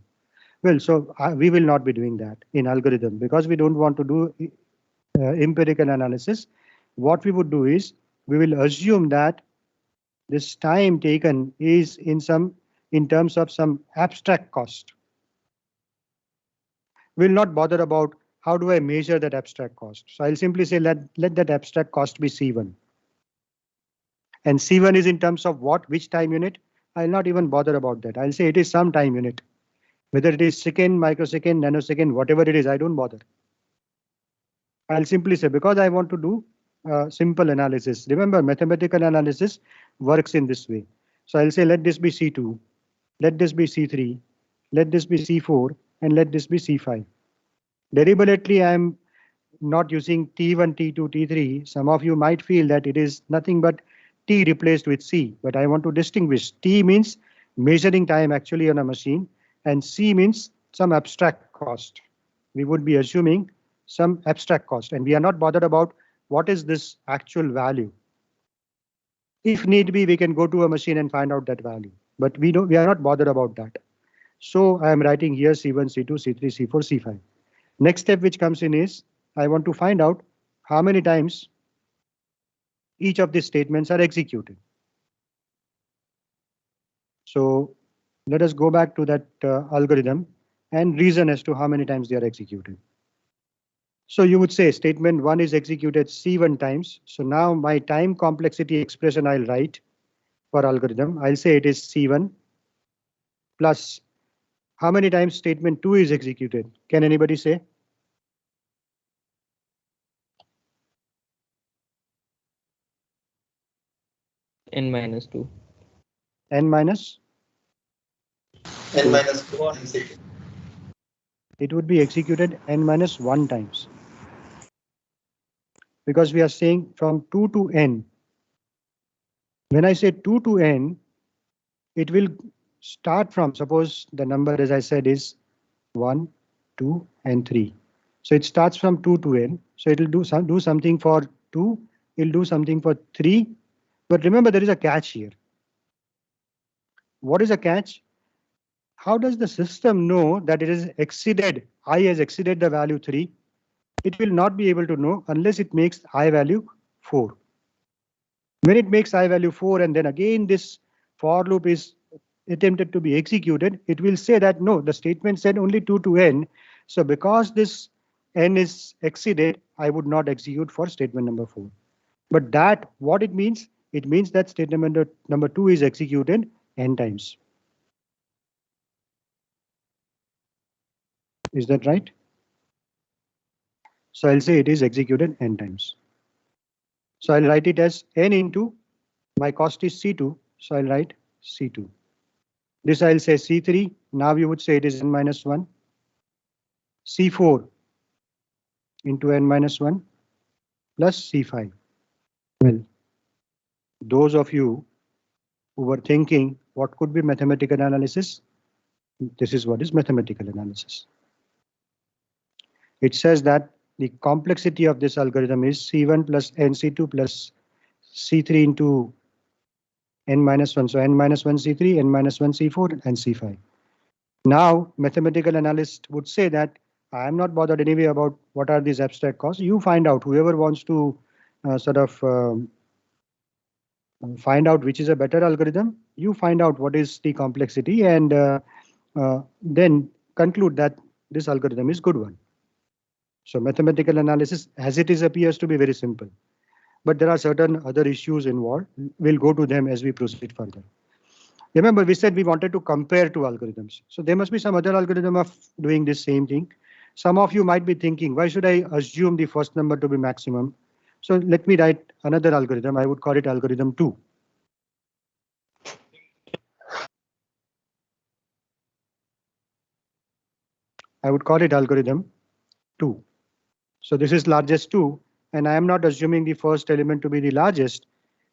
[SPEAKER 1] Well, so we will not be doing that in algorithm because we don't want to do empirical analysis. What we would do is we will assume that this time taken is in terms of some abstract cost. We'll not bother about how do I measure that abstract cost. So I'll simply say let that abstract cost be C1. And C1 is in terms of what, which time unit? I'll not even bother about that. I'll say it is some time unit. Whether it is second, microsecond, nanosecond, whatever it is, I don't bother. I'll simply say because I want to do simple analysis. Remember, mathematical analysis works in this way. So I'll say let this be C2, let this be C3, let this be C4, and let this be C5. Deliberately, I'm not using T1, T2, T3. Some of you might feel that it is nothing but T replaced with C, but I want to distinguish. T means measuring time actually on a machine, and C means some abstract cost. We would be assuming some abstract cost, and we are not bothered about what is this actual value. If need be, we can go to a machine and find out that value, but we are not bothered about that. So I am writing here C1, C2, C3, C4, C5. Next step which comes in is I want to find out how many times each of these statements are executed. So let us go back to that algorithm and reason as to how many times they are executed. So you would say statement 1 is executed C1 times. So now my time complexity expression I'll write for algorithm. I'll say it is C1 plus how many times statement 2 is executed. Can anybody say?
[SPEAKER 3] N minus 2.
[SPEAKER 1] N minus?
[SPEAKER 8] N minus 1 and C2.
[SPEAKER 1] It would be executed n minus 1 times. Because we are saying from 2 to n. When I say 2 to n, it will start from, suppose the number, as I said, is 1, 2, and 3. So it starts from 2 to n. So it will do something for 2, it will do something for 3. But remember, there is a catch here. What is a catch? How does the system know that it is exceeded, I has exceeded the value 3? It will not be able to know unless it makes I value 4. When it makes I value 4 and then again this for loop is attempted to be executed, it will say that no, the statement said only 2 to n. So because this n is exceeded, I would not execute for statement number 4. But that, what it means? It means that statement number 2 is executed n times. Is that right? So I'll say it is executed n times. So I'll write it as n into my cost is C2. So I'll write C2. This I'll say C3. Now you would say it is n minus 1. C4 into n minus 1 plus C5. Well, those of you who were thinking what could be mathematical analysis, this is what is mathematical analysis. It says that the complexity of this algorithm is C1 plus NC2 plus C3 into n minus 1. So n minus 1 C3, n minus 1 C4, and C5. Now, mathematical analyst would say that I am not bothered anyway about what are these abstract costs. You find out, whoever wants to find out which is a better algorithm, you find out what is the complexity and then conclude that this algorithm is good one. So mathematical analysis as it is appears to be very simple, but there are certain other issues involved. We'll go to them as we proceed further. Remember, we said we wanted to compare two algorithms. So there must be some other algorithm of doing this same thing. Some of you might be thinking, why should I assume the first number to be maximum? So let me write another algorithm. I would call it algorithm 2. I would call it algorithm 2. So this is largest 2, and I am not assuming the first element to be the largest,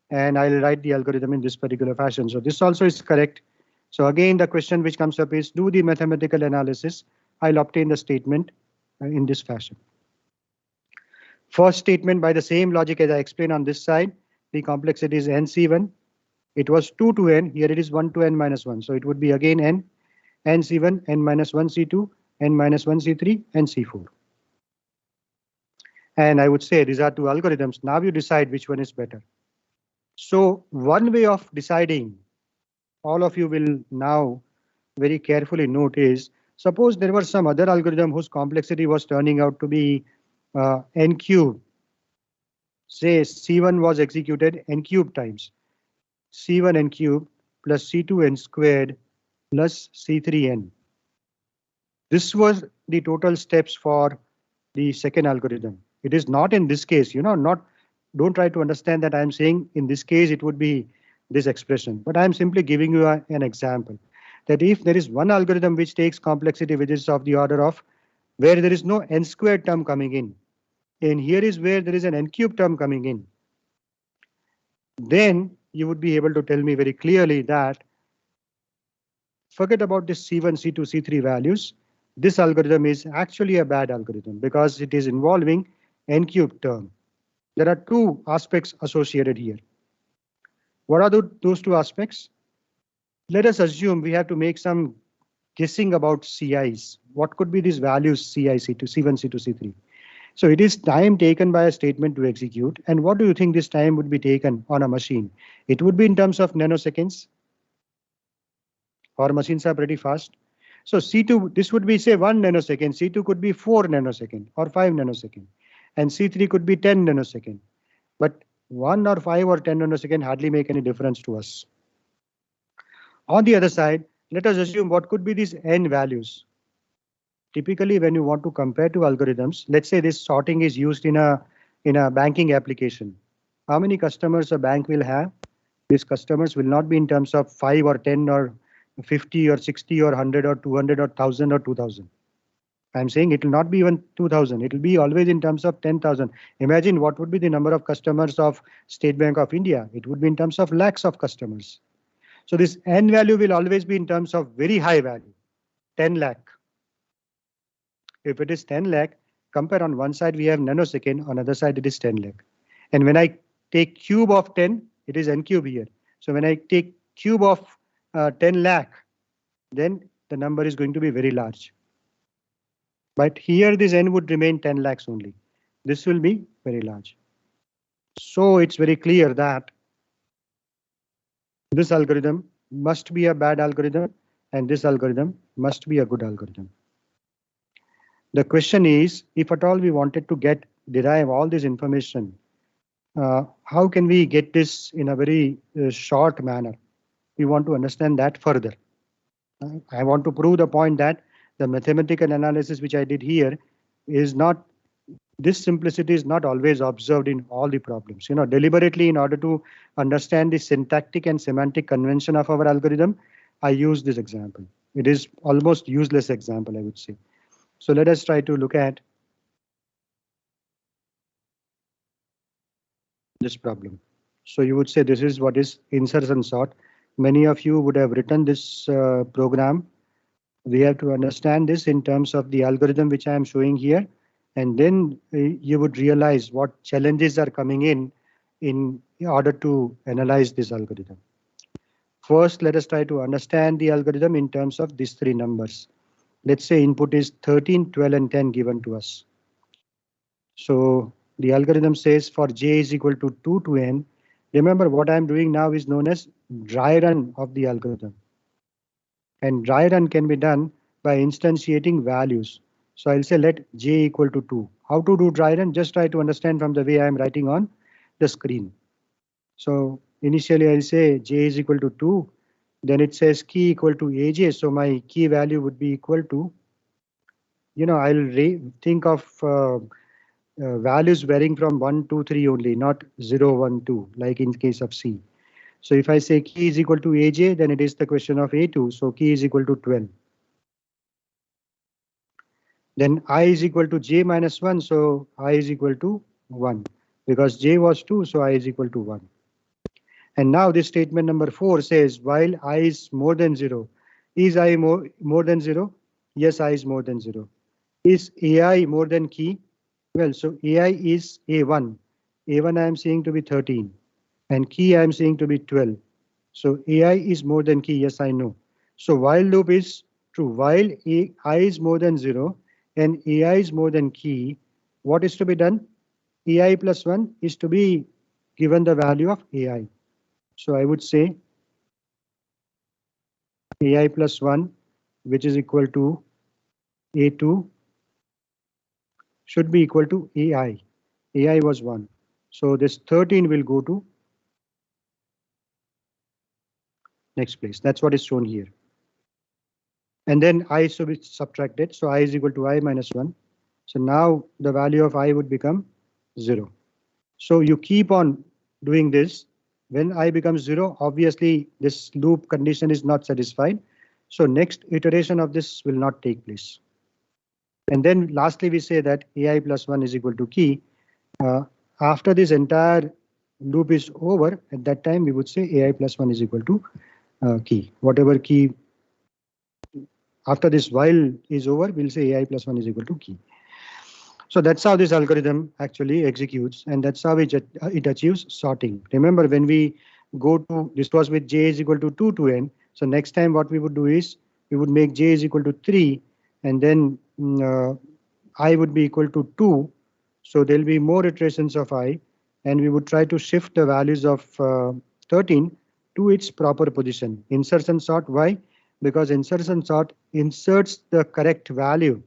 [SPEAKER 1] and I'll write the algorithm in this particular fashion. So this also is correct. So again, the question which comes up is, do the mathematical analysis. I'll obtain the statement in this fashion. First statement, by the same logic as I explained on this side, the complexity is NC1. It was 2 to n. Here it is 1 to n minus 1. So it would be again n, NC1, n minus 1 C2, n minus 1 C3, and C4. And I would say these are two algorithms. Now you decide which one is better. So one way of deciding, all of you will now very carefully note is, suppose there was some other algorithm whose complexity was turning out to be n cubed. Say C1 was executed n cubed times. C1 n cubed plus C2 n squared plus C3 n. This was the total steps for the second algorithm. It is not in this case, don't try to understand that I'm saying in this case it would be this expression, but I'm simply giving you an example that if there is one algorithm which takes complexity which is of the order of where there is no n squared term coming in, and here is where there is an n cubed term coming in, then you would be able to tell me very clearly that forget about this C1, C2, C3 values. This algorithm is actually a bad algorithm because it is involving n cubed term. There are two aspects associated here. What are those two aspects? Let us assume we have to make some guessing about CIs. What could be these values CI, C2, C1, C2, C3? So it is time taken by a statement to execute. And what do you think this time would be taken on a machine? It would be in terms of nanoseconds. Our machines are pretty fast. So C2, this would be say 1 nanosecond. C2 could be 4 nanosecond or 5 nanosecond. And C3 could be 10 nanosecond. But 1 or 5 or 10 nanosecond hardly make any difference to us. On the other side, let us assume what could be these n values. Typically, when you want to compare two algorithms, let's say this sorting is used in a banking application. How many customers a bank will have? These customers will not be in terms of 5 or 10 or 50 or 60 or 100 or 200 or 1000 or 2000. I'm saying it will not be even 2000. It will be always in terms of 10,000. Imagine what would be the number of customers of State Bank of India. It would be in terms of lakhs of customers. So this n value will always be in terms of very high value, 10 lakh. If it is 10 lakh, compare on one side we have nanosecond, on other side it is 10 lakh. And when I take cube of 10, it is n cube here. So when I take cube of 10 lakh, then the number is going to be very large. But here this n would remain 10 lakhs only. This will be very large. So it's very clear that this algorithm must be a bad algorithm and this algorithm must be a good algorithm. The question is, if at all we wanted to derive all this information, how can we get this in a very short manner? We want to understand that further. I want to prove the point that the mathematical analysis which I did here is not, this simplicity is not always observed in all the problems. Deliberately, in order to understand the syntactic and semantic convention of our algorithm, I use this example. It is almost useless example, I would say. So let us try to look at this problem. So you would say this is what is insertion sort. Many of you would have written this program. We have to understand this in terms of the algorithm which I am showing here, and then you would realize what challenges are coming in order to analyze this algorithm. First, let us try to understand the algorithm in terms of these three numbers. Let's say input is 13, 12, and 10 given to us. So the algorithm says for j is equal to 2 to n. Remember, what I'm doing now is known as dry run of the algorithm. And dry run can be done by instantiating values. So I'll say let j equal to 2. How to do dry run? Just try to understand from the way I'm writing on the screen. So initially I'll say j is equal to 2. Then it says key equal to aj. So my key value would be equal to, I'll think of values varying from 1, 2, 3 only, not 0, 1, 2, like in case of C. So if I say key is equal to aj, then it is the question of a2. So key is equal to 12. Then I is equal to j minus 1. So I is equal to 1. Because j was 2, so I is equal to 1. And now this statement number 4 says while I is more than 0, is I more than 0? Yes, I is more than 0. Is ai more than key? Well, so ai is a1. A1 I am saying to be 13. And key I am saying to be 12. So ai is more than key. Yes, I know. So while loop is true. While I is more than 0 and ai is more than key, what is to be done? ai plus 1 is to be given the value of ai. So I would say ai plus 1, which is equal to a2, should be equal to ai. ai was 1. So this 13 will go to next place. That's what is shown here. And then I should be subtracted. So I is equal to I minus 1. So now the value of I would become 0. So you keep on doing this. When I becomes 0, obviously this loop condition is not satisfied. So next iteration of this will not take place. And then lastly, we say that ai plus 1 is equal to key. After this entire loop is over, at that time we would say ai plus 1 is equal to key. Whatever key after this while is over, we'll say ai plus 1 is equal to key. So that's how this algorithm actually executes, and that's how it achieves sorting. Remember, when we go to, this was with j is equal to 2 to n. So next time what we would do is we would make j is equal to 3, and then I would be equal to 2. So there'll be more iterations of I, and we would try to shift the values of 13 to its proper position. Insertion sort, why? Because insertion sort inserts the correct value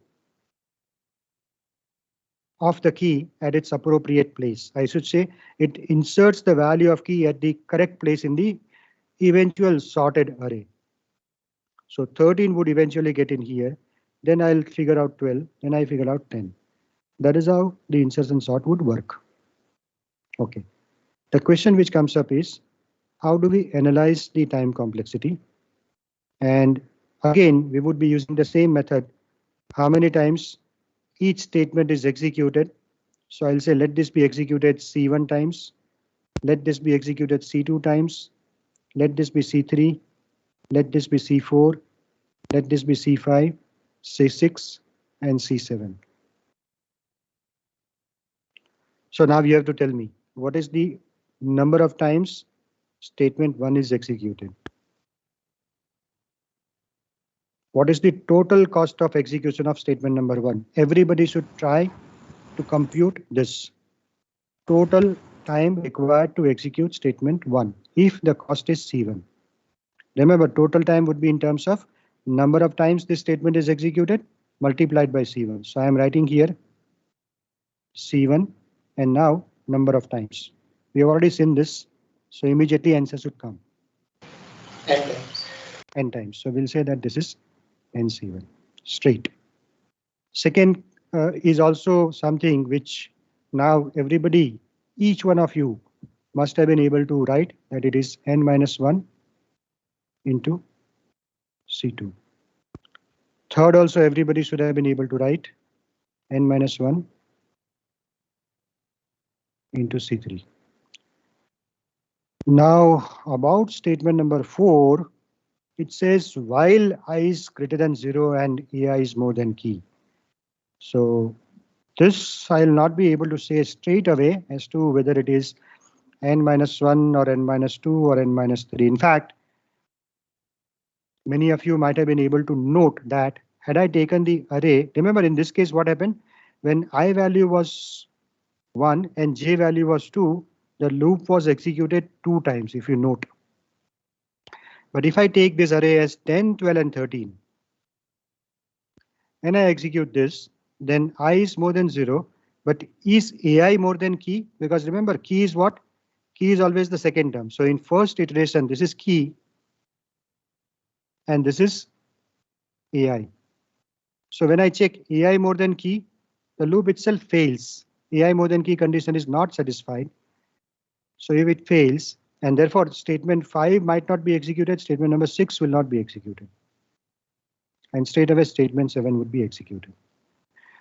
[SPEAKER 1] of the key at its appropriate place. I should say it inserts the value of key at the correct place in the eventual sorted array. So 13 would eventually get in here. Then I'll figure out 12. Then I figure out 10. That is how the insertion sort would work. OK. The question which comes up is, how do we analyze the time complexity? And again, we would be using the same method. How many times each statement is executed? So I'll say let this be executed C1 times. Let this be executed C2 times. Let this be C3. Let this be C4. Let this be C5, C6, and C7. So now you have to tell me what is the number of times statement 1 is executed. What is the total cost of execution of statement number 1? Everybody should try to compute this. Total time required to execute statement 1 if the cost is C1. Remember, total time would be in terms of number of times this statement is executed multiplied by C1. So I am writing here C1 and now number of times. We have already seen this, so immediately answer should come.
[SPEAKER 8] N times.
[SPEAKER 1] N times. So we'll say that this is NC1 straight. Second is also something which now everybody, each one of you must have been able to write, that it is N minus 1 into C2. Third also everybody should have been able to write N minus 1 into C3. Now about statement number 4, it says while I is greater than 0 and AI is more than key. So this I'll not be able to say straight away as to whether it is N minus 1 or N minus 2 or N minus 3. In fact, many of you might have been able to note that had I taken the array, remember in this case what happened? When I value was 1 and j value was 2, the loop was executed 2 times if you note. But if I take this array as 10, 12 and 13 and I execute this, then I is more than 0, but is AI more than key? Because remember, key is what? Key is always the second term. So in first iteration, this is key and this is AI. So when I check AI more than key, the loop itself fails. AI more than key condition is not satisfied. So if it fails, and therefore statement 5 might not be executed, statement number 6 will not be executed. And straight away statement 7 would be executed.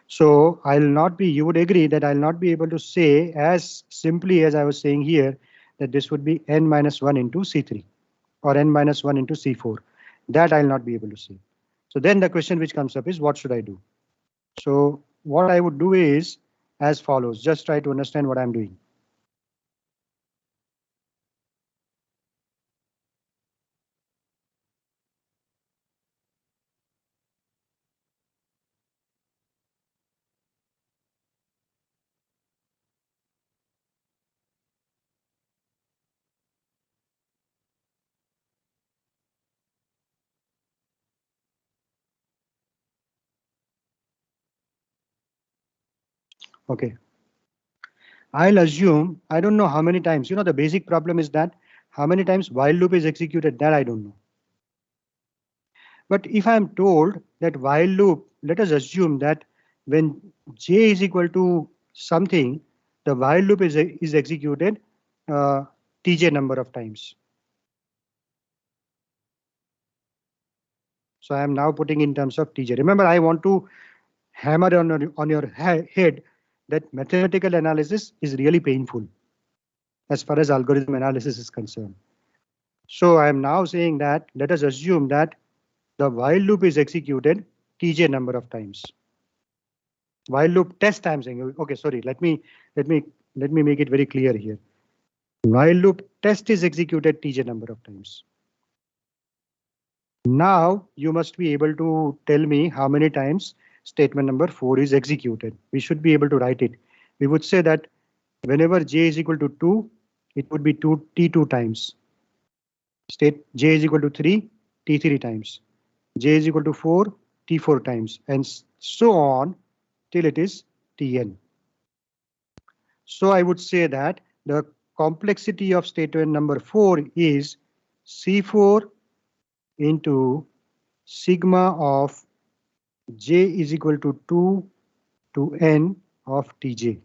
[SPEAKER 1] So I'll not be, you would agree that I'll not be able to say as simply as I was saying here, that this would be N minus 1 into C3 or N minus 1 into C4. That I'll not be able to say. So then the question which comes up is what should I do? So what I would do is as follows. Just try to understand what I'm doing. Okay. I'll assume, I don't know how many times, you know, the basic problem is that how many times while loop is executed, that I don't know. But if I'm told that while loop, let us assume that when j is equal to something, the while loop is executed tj number of times. So I am now putting in terms of tj. Remember, I want to hammer on your head that mathematical analysis is really painful as far as algorithm analysis is concerned. So I am now saying that let us assume that the while loop is executed tj number of times. While loop test I'm saying, okay, sorry, let me make it very clear here. While loop test is executed tj number of times. Now you must be able to tell me how many times statement number 4 is executed. We should be able to write it. We would say that whenever j is equal to 2, it would be t2 times. State j is equal to 3, t3 times. J is equal to 4, t4 times, and so on till it is tn. So I would say that the complexity of statement number 4 is C4 into sigma of j is equal to 2 to n of tj.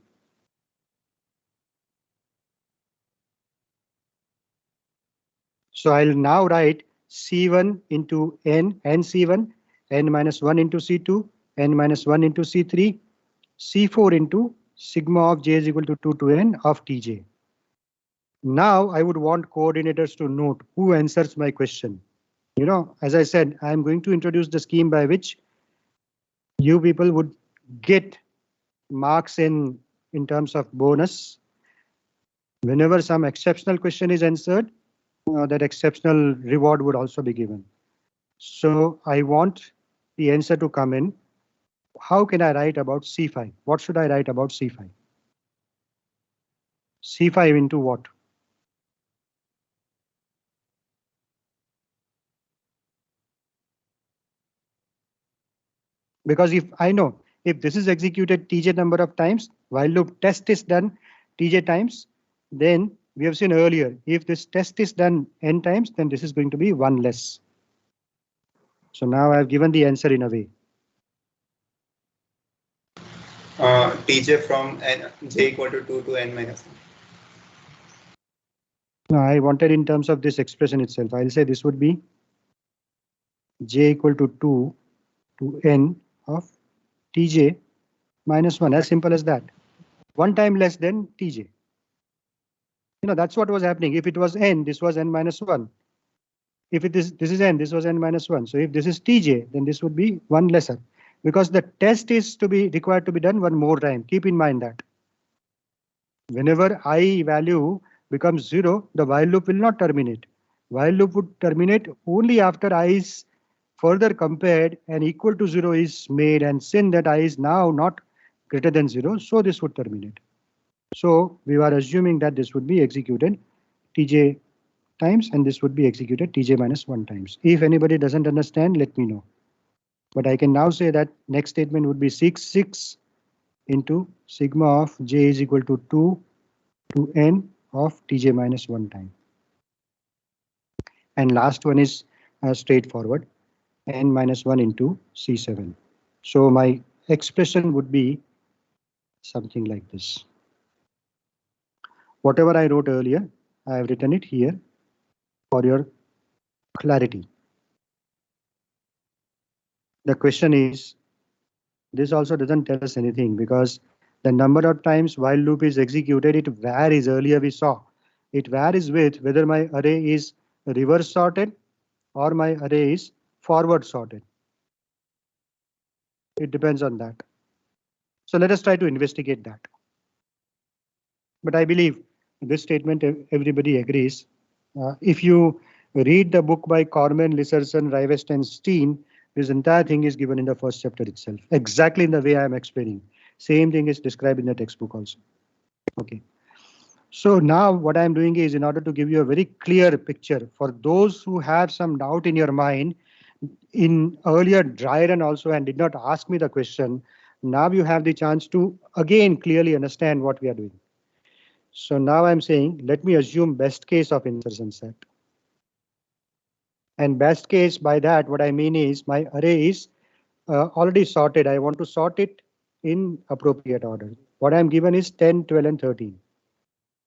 [SPEAKER 1] So I'll now write C1 into n C1, n minus 1 into C2, n minus 1 into C3, C4 into sigma of j is equal to 2 to n of Tj. Now I would want coordinators to note who answers my question. You know, as I said, I am going to introduce the scheme by which you people would get marks in terms of bonus. Whenever some exceptional question is answered, that exceptional reward would also be given. So I want the answer to come in. How can I write about C5? What should I write about C5? C5 into what? Because if I know if this is executed Tj number of times, while loop test is done Tj times, then we have seen earlier, if this test is done n times, then this is going to be 1 less. So now I've given the answer in a way.
[SPEAKER 9] Tj from n, j equal to 2 to n minus 1.
[SPEAKER 1] No, I wanted in terms of this expression itself. I'll say this would be j equal to 2 to n of Tj minus 1, as simple as that. 1 time less than Tj. You know, that's what was happening. If it was n, this was n minus 1. If it is, this is n, this was n minus 1. So if this is Tj, then this would be 1 lesser. Because the test is to be required to be done one more time. Keep in mind that. Whenever I value becomes 0, the while loop will not terminate. While loop would terminate only after I is further compared and equal to 0 is made, and since that I is now not greater than 0, so this would terminate. So we are assuming that this would be executed Tj times and this would be executed Tj minus 1 times. If anybody doesn't understand, let me know. But I can now say that next statement would be 6 into sigma of j is equal to 2 to n of Tj minus 1 time. And last one is straightforward, n minus 1 into C7. So my expression would be something like this. Whatever I wrote earlier, I have written it here for your clarity. The question is, this also doesn't tell us anything because the number of times while loop is executed, it varies. Earlier we saw it varies with whether my array is reverse sorted or my array is forward sorted. It depends on that. So let us try to investigate that. But I believe this statement everybody agrees. If you read the book by Corman, Lisserson, Rivest and Steen, this entire thing is given in the first chapter itself, exactly in the way I am explaining. Same thing is described in the textbook also. Okay. So now what I am doing is, in order to give you a very clear picture for those who have some doubt in your mind, in earlier dry run also and did not ask me the question, now you have the chance to again clearly understand what we are doing. So now I'm saying, let me assume best case of insertion set. And best case, by that what I mean is my array is already sorted. I want to sort it in appropriate order. What I'm given is 10, 12 and 13.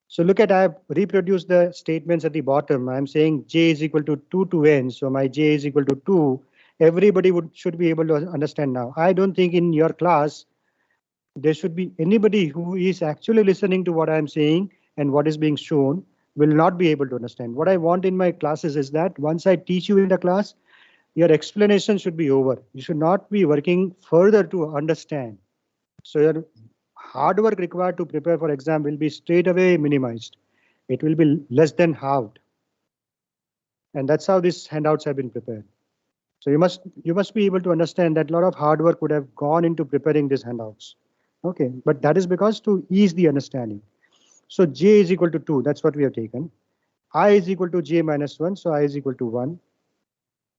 [SPEAKER 1] So look at, I have reproduced the statements at the bottom. I'm saying j is equal to 2 to n. So my j is equal to 2. Everybody should be able to understand now. I don't think in your class there should be anybody who is actually listening to what I'm saying and what is being shown will not be able to understand. What I want in my classes is that once I teach you in the class, your explanation should be over. You should not be working further to understand. So your hard work required to prepare for exam will be straight away minimized. It will be less than halved. And that's how these handouts have been prepared. So you must be able to understand that a lot of hard work would have gone into preparing these handouts. Okay, but that is because to ease the understanding. So j is equal to 2, that's what we have taken. I is equal to j minus 1, so I is equal to 1.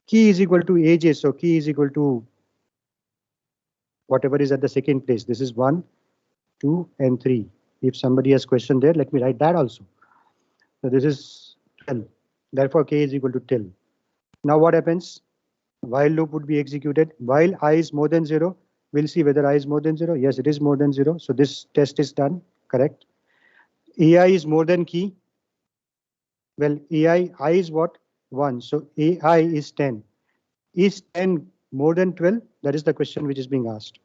[SPEAKER 1] Key is equal to aj, so key is equal to whatever is at the second place. This is 1, 2 and 3. If somebody has question there, let me write that also. So this is 12. Therefore k is equal to 12. Now what happens? While loop would be executed. While I is more than 0, we'll see whether I is more than 0. Yes, it is more than 0. So this test is done. Correct. AI is more than key. Well, I is what? 1. So AI is 10. Is 10 more than 12? That is the question which is being asked.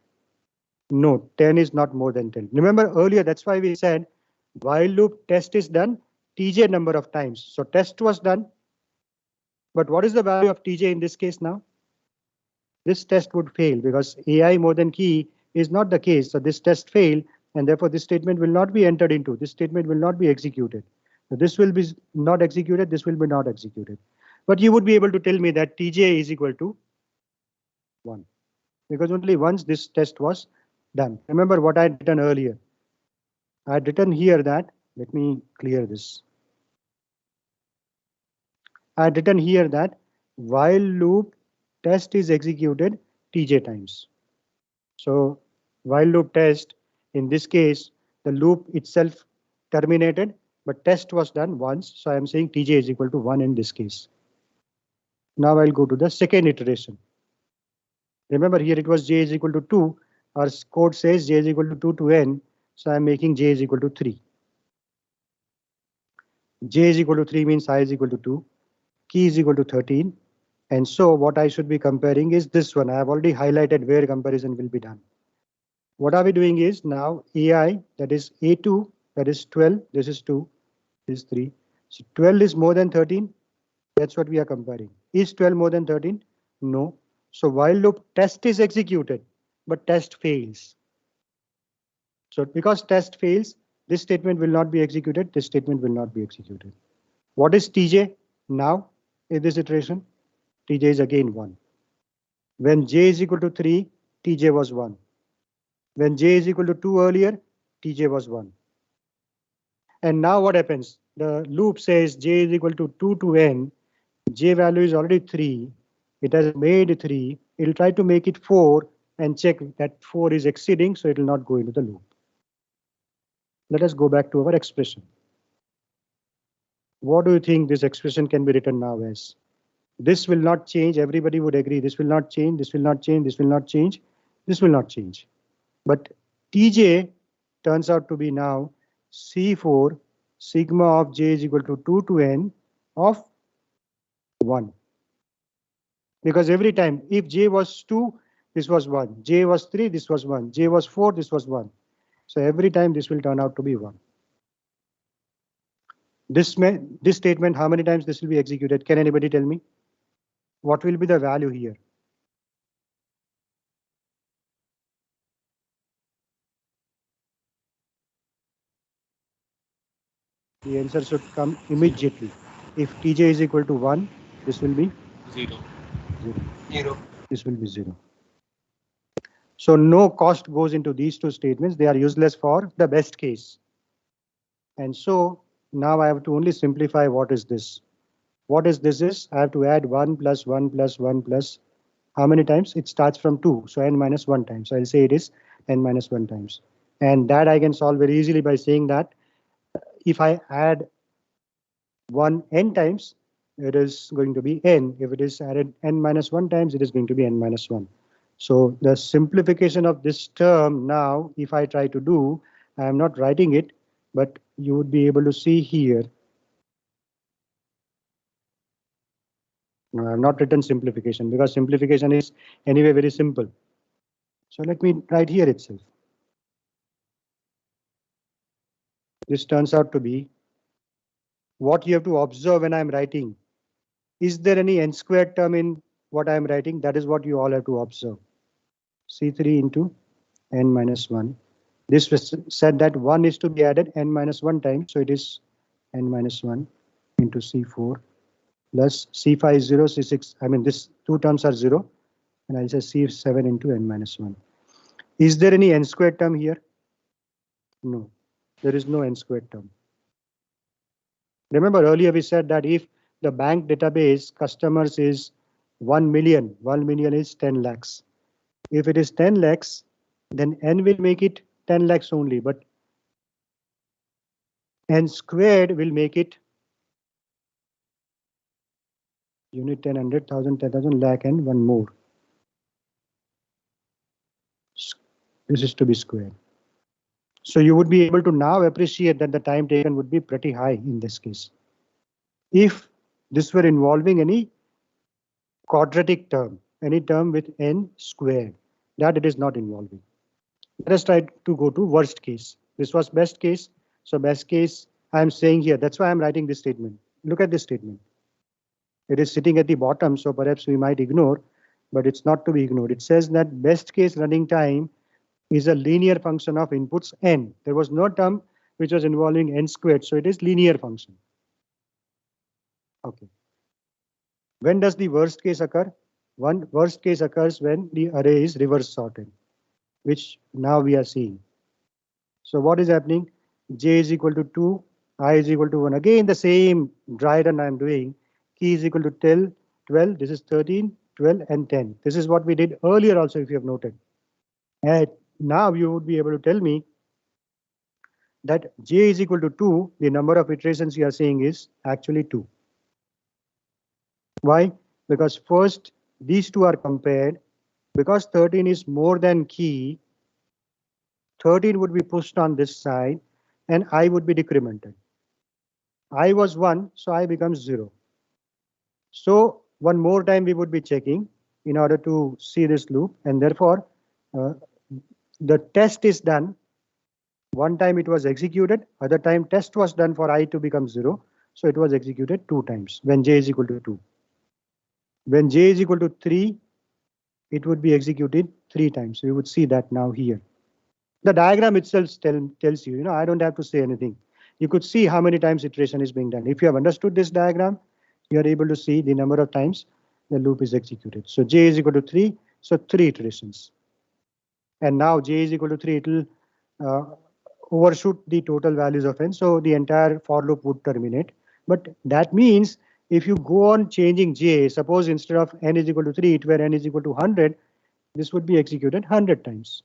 [SPEAKER 1] No, 10 is not more than 10. Remember earlier, that's why we said while loop test is done tj number of times. So test was done. But what is the value of tj in this case now? This test would fail because AI more than key is not the case. So this test failed, and therefore this statement will not be entered into. This statement will not be executed. So this will be not executed. This will be not executed. But you would be able to tell me that tj is equal to 1 because only once this test was done. Remember what I had written earlier. I had written here that, let me clear this. I had written here that while loop test is executed tj times. So while loop test, in this case, the loop itself terminated, but test was done once. So I'm saying tj is equal to 1 in this case. Now I'll go to the second iteration. Remember here it was j is equal to 2. Our code says j is equal to 2 to n. So I'm making j is equal to 3. J is equal to 3 means I is equal to 2. Key is equal to 13. And so what I should be comparing is this one. I have already highlighted where comparison will be done. What are we doing is now AI, that is A2, that is 12. This is 2, this is 3. So 12 is more than 13. That's what we are comparing. Is 12 more than 13? No. So while loop test is executed, but test fails. So because test fails, this statement will not be executed. This statement will not be executed. What is TJ now in this iteration? TJ is again 1. When j is equal to 3, TJ was 1. When j is equal to 2 earlier, TJ was 1. And now what happens? The loop says j is equal to 2 to n. J value is already 3. It has made 3. It will try to make it 4 and check that 4 is exceeding, so it will not go into the loop. Let us go back to our expression. What do you think this expression can be written now as? This will not change. Everybody would agree. This will not change. This will not change. This will not change. This will not change. But Tj turns out to be now C4 sigma of j is equal to 2 to n of 1. Because every time if j was 2, this was 1. J was 3, this was 1. J was 4, this was 1. So every time this will turn out to be 1. This statement, how many times this will be executed? Can anybody tell me? What will be the value here? The answer should come immediately. If Tj is equal to 1, this will be
[SPEAKER 7] 0.
[SPEAKER 8] 0.
[SPEAKER 1] This will be 0. So no cost goes into these two statements. They are useless for the best case. And so now I have to only simplify what is this. What is this is? I have to add 1 plus 1 plus 1 plus how many times? It starts from 2. So n minus 1 times. So I'll say it is n minus 1 times. And that I can solve very easily by saying that if I add 1 n times, it is going to be n. If it is added n minus 1 times, it is going to be n minus 1. So the simplification of this term now, if I try to do, I am not writing it, but you would be able to see here. No, I have not written simplification because simplification is anyway very simple. So let me write here itself. This turns out to be what you have to observe when I'm writing. Is there any n squared term in what I'm writing? That is what you all have to observe. C3 into n minus 1. This was said that 1 is to be added n minus 1 times. So it is n minus 1 into C4 plus C5 is 0, C6. I mean, this two terms are 0. And I'll say C7 into n minus 1. Is there any n squared term here? No, there is no n squared term. Remember earlier we said that if the bank database customers is 1 million, 1 million is 10 lakhs. If it is 10 lakhs, then n will make it 10 lakhs only, but n squared will make it unit 10, 100, 1000, 10,000, lakh and one more. This is to be squared. So you would be able to now appreciate that the time taken would be pretty high in this case. If this were involving any quadratic term, any term with n squared, that it is not involving. Let us try to go to worst case. This was best case. So best case, I'm saying here, that's why I'm writing this statement. Look at this statement. It is sitting at the bottom, so perhaps we might ignore, but it's not to be ignored. It says that best case running time is a linear function of inputs n. There was no term which was involving n squared, so it is linear function. Okay. When does the worst case occur? One worst case occurs when the array is reverse sorted, which now we are seeing. So what is happening? J is equal to 2, I is equal to 1. Again, the same dry run I'm doing. Key is equal to 12, this is 13, 12, and 10. This is what we did earlier also, if you have noted. And now you would be able to tell me that J is equal to 2, the number of iterations you are saying is actually 2. Why? Because first these two are compared. Because 13 is more than key, 13 would be pushed on this side and I would be decremented. I was 1, so I becomes 0. So one more time we would be checking in order to see this loop, and therefore the test is done. One time it was executed, other time test was done for I to become 0. So it was executed 2 times when J is equal to 2. When J is equal to 3, it would be executed 3 times. So you would see that now here. The diagram itself tells you, I don't have to say anything. You could see how many times iteration is being done. If you have understood this diagram, you are able to see the number of times the loop is executed. So J is equal to 3, so 3 iterations. And now J is equal to 3, it will overshoot the total values of n, so the entire for loop would terminate. But that means if you go on changing J, suppose instead of n is equal to 3, it were n is equal to 100, this would be executed 100 times.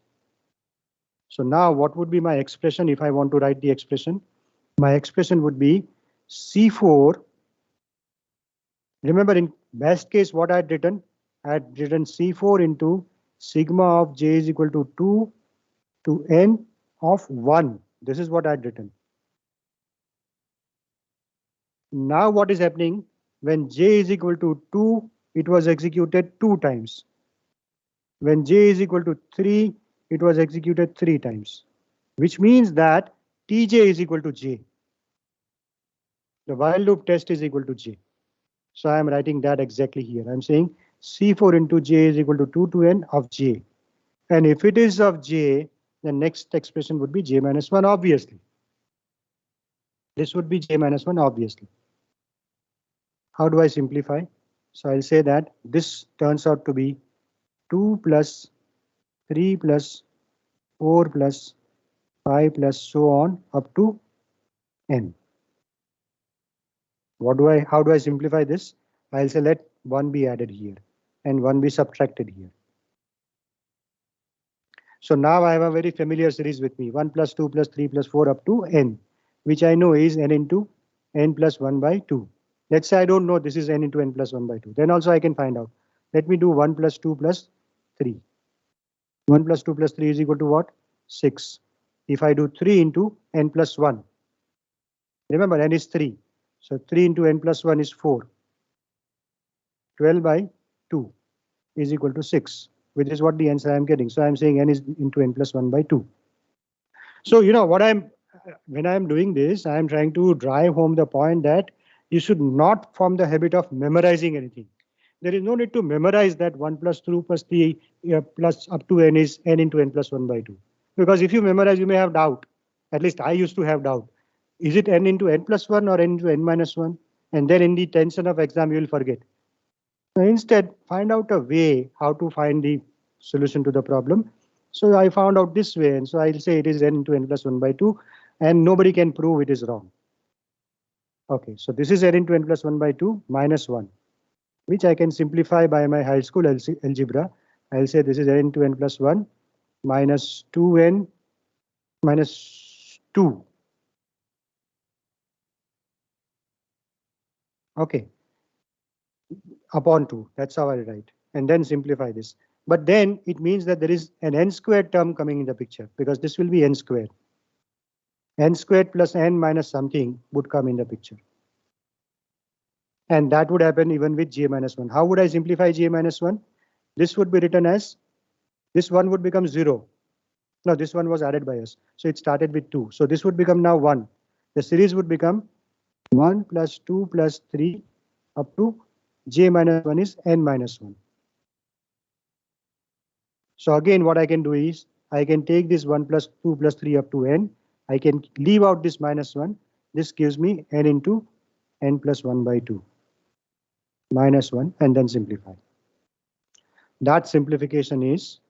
[SPEAKER 1] So now what would be my expression if I want to write the expression? My expression would be C4. Remember, in best case, what I had written? I had written C4 into sigma of J is equal to 2 to n of 1. This is what I had written. Now what is happening? When J is equal to 2, it was executed 2 times. When J is equal to 3, it was executed 3 times, which means that Tj is equal to J. The while loop test is equal to J. So I am writing that exactly here. I'm saying C4 into J is equal to 2 to n of J. And if it is of J, the next expression would be J minus 1, obviously. This would be J minus 1, obviously. How do I simplify? So I'll say that this turns out to be 2 plus 3 plus 4 plus 5 plus so on up to n. How do I simplify this? I'll say let 1 be added here and 1 be subtracted here. So now I have a very familiar series with me, 1 plus 2 plus 3 plus 4 up to n, which I know is n into n plus 1 by 2. Let's say I don't know this is n into n plus 1 by 2. Then also I can find out. Let me do 1 plus 2 plus 3. 1 plus 2 plus 3 is equal to what? 6. If I do 3 into n plus 1, remember n is 3. So 3 into n plus 1 is 4. 12 by 2 is equal to 6, which is what the answer I am getting. So I'm saying n is into n plus 1 by 2. So when I'm doing this, I'm trying to drive home the point that you should not form the habit of memorizing anything. There is no need to memorize that 1 plus 2 plus 3 plus up to n is n into n plus 1 by 2. Because if you memorize, you may have doubt. At least I used to have doubt. Is it n into n plus 1 or n into n minus 1? And then in the tension of exam, you will forget. So instead, find out a way how to find the solution to the problem. So I found out this way, and so I'll say it is n into n plus 1 by 2, and nobody can prove it is wrong. Okay, so this is n into n plus 1 by 2 minus 1, which I can simplify by my high school algebra. I'll say this is n into n plus 1 minus 2n minus 2. Okay, upon 2. That's how I'll write, and then simplify this. But then it means that there is an n squared term coming in the picture, because this will be n squared. N squared plus n minus something would come in the picture. And that would happen even with j minus 1. How would I simplify j minus 1? This would be written as, this one would become 0. No, this one was added by us. So it started with 2. So this would become now 1. The series would become 1 plus 2 plus 3 up to j minus 1 is n minus 1. So again, what I can do is I can take this 1 plus 2 plus 3 up to n. I can leave out this minus 1. This gives me n into n plus 1 by 2 minus 1 and then simplify. That simplification is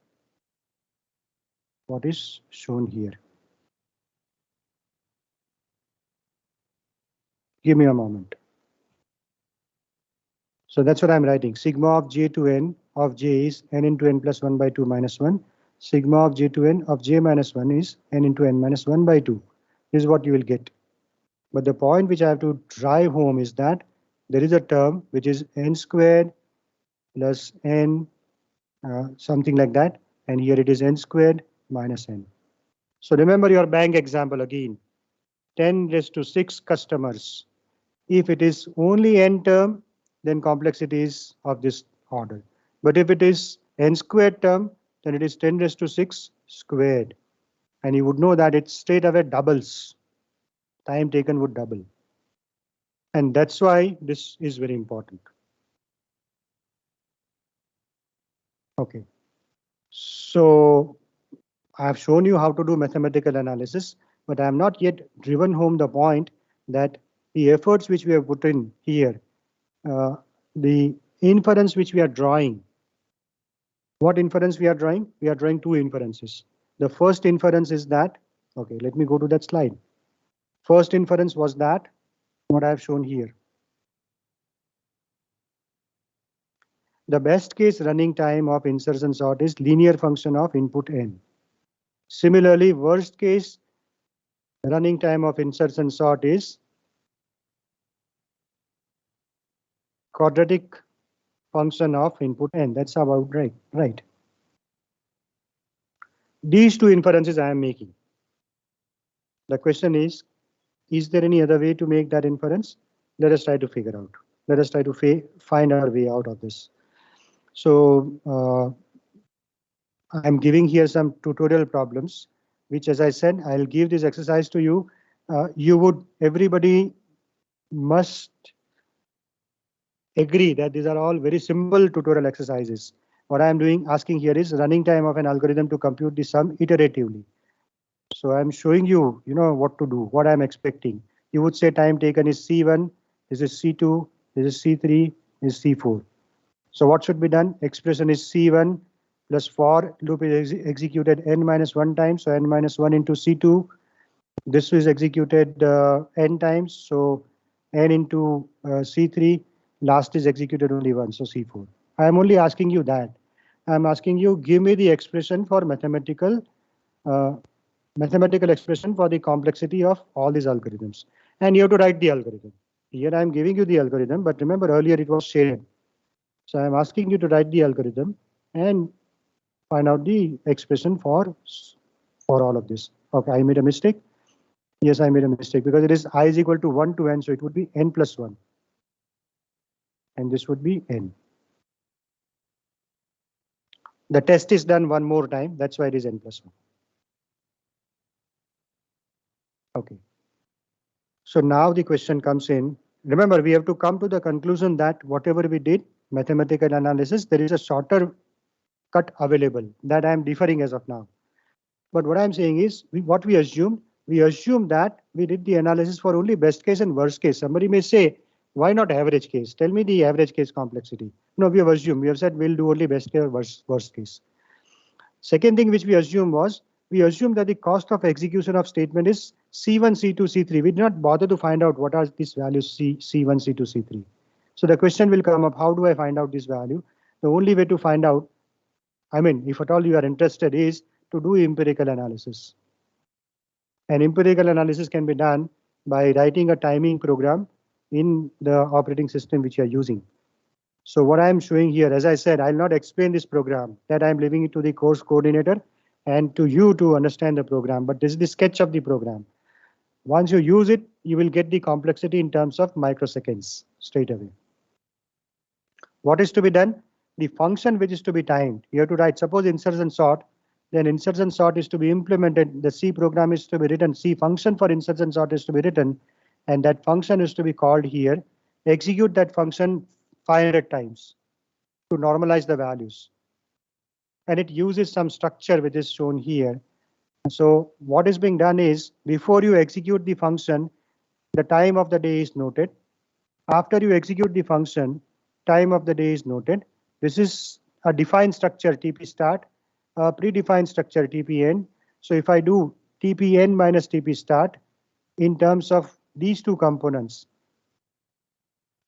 [SPEAKER 1] what is shown here. Give me a moment. So that's what I'm writing. Sigma of j to n of j is n into n plus 1 by 2 minus 1. Sigma of j to n of j minus 1 is n into n minus 1 by 2. This is what you will get. But the point which I have to drive home is that there is a term which is n squared plus n something like that. And here it is n squared minus n. So remember your bank example again. 10 raised to 6 customers. If it is only n term, then complexity is of this order. But if it is n squared term, then it is 10 raised to 6 squared. And you would know that it straight away doubles. Time taken would double. And that's why this is very important. Okay. So I have shown you how to do mathematical analysis, but I have not yet driven home the point that the efforts which we have put in here, the inference which we are drawing. What inference we are drawing? We are drawing two inferences. The first inference is that, okay, let me go to that slide. First inference was that, what I have shown here. The best case running time of insertion sort is linear function of input n. Similarly, worst case running time of insertion sort is quadratic function of input n. That's about right. These two inferences I am making. The question is there any other way to make that inference? Let us try to figure out. Let us try to find our way out of this. So I'm giving here some tutorial problems, which, as I said, I'll give this exercise to you. Everybody must agree that these are all very simple tutorial exercises. What I'm asking here is running time of an algorithm to compute the sum iteratively. So I'm showing you, what to do, what I'm expecting. You would say time taken is C1, this is C2, this is C3, this is C4. So what should be done? Expression is C1 plus for loop is executed n minus 1 times, so n minus 1 into C2. This is executed n times, so n into C3. Last is executed only once, so C4. I am only asking you that. I am asking you, give me the expression for mathematical expression for the complexity of all these algorithms. And you have to write the algorithm. Here I am giving you the algorithm, but remember earlier it was shared. So I am asking you to write the algorithm and find out the expression for all of this. Okay, I made a mistake. Yes, I made a mistake because it is I is equal to 1 to n, so it would be n plus 1. And this would be n. The test is done one more time. That's why it is n plus 1. Okay. So now the question comes in. Remember, we have to come to the conclusion that whatever we did, mathematical analysis, there is a shorter cut available that I am deferring as of now. But what I'm saying is, what we assume that we did the analysis for only best case and worst case. Somebody may say, why not average case? Tell me the average case complexity. No, we have assumed. We have said we'll do only best case or worst case. Second thing which we assumed was, we assume that the cost of execution of statement is C1, C2, C3. We did not bother to find out what are these values C1, C2, C3. So the question will come up, how do I find out this value? The only way to find out, if at all you are interested, is to do empirical analysis. And empirical analysis can be done by writing a timing program in the operating system which you are using. So what I'm showing here, as I said, I'll not explain this program, that I'm leaving it to the course coordinator and to you to understand the program, but this is the sketch of the program. Once you use it, you will get the complexity in terms of microseconds straight away. What is to be done? The function which is to be timed. You have to write, suppose insertion sort, then insertion sort is to be implemented. The C program is to be written. C function for insertion sort is to be written. And that function is to be called here. Execute that function 500 times to normalize the values. And it uses some structure which is shown here. So what is being done is, before you execute the function, the time of the day is noted. After you execute the function, time of the day is noted. This is a defined structure TP start, a predefined structure TP end. So if I do TP end minus TP start in terms of these two components,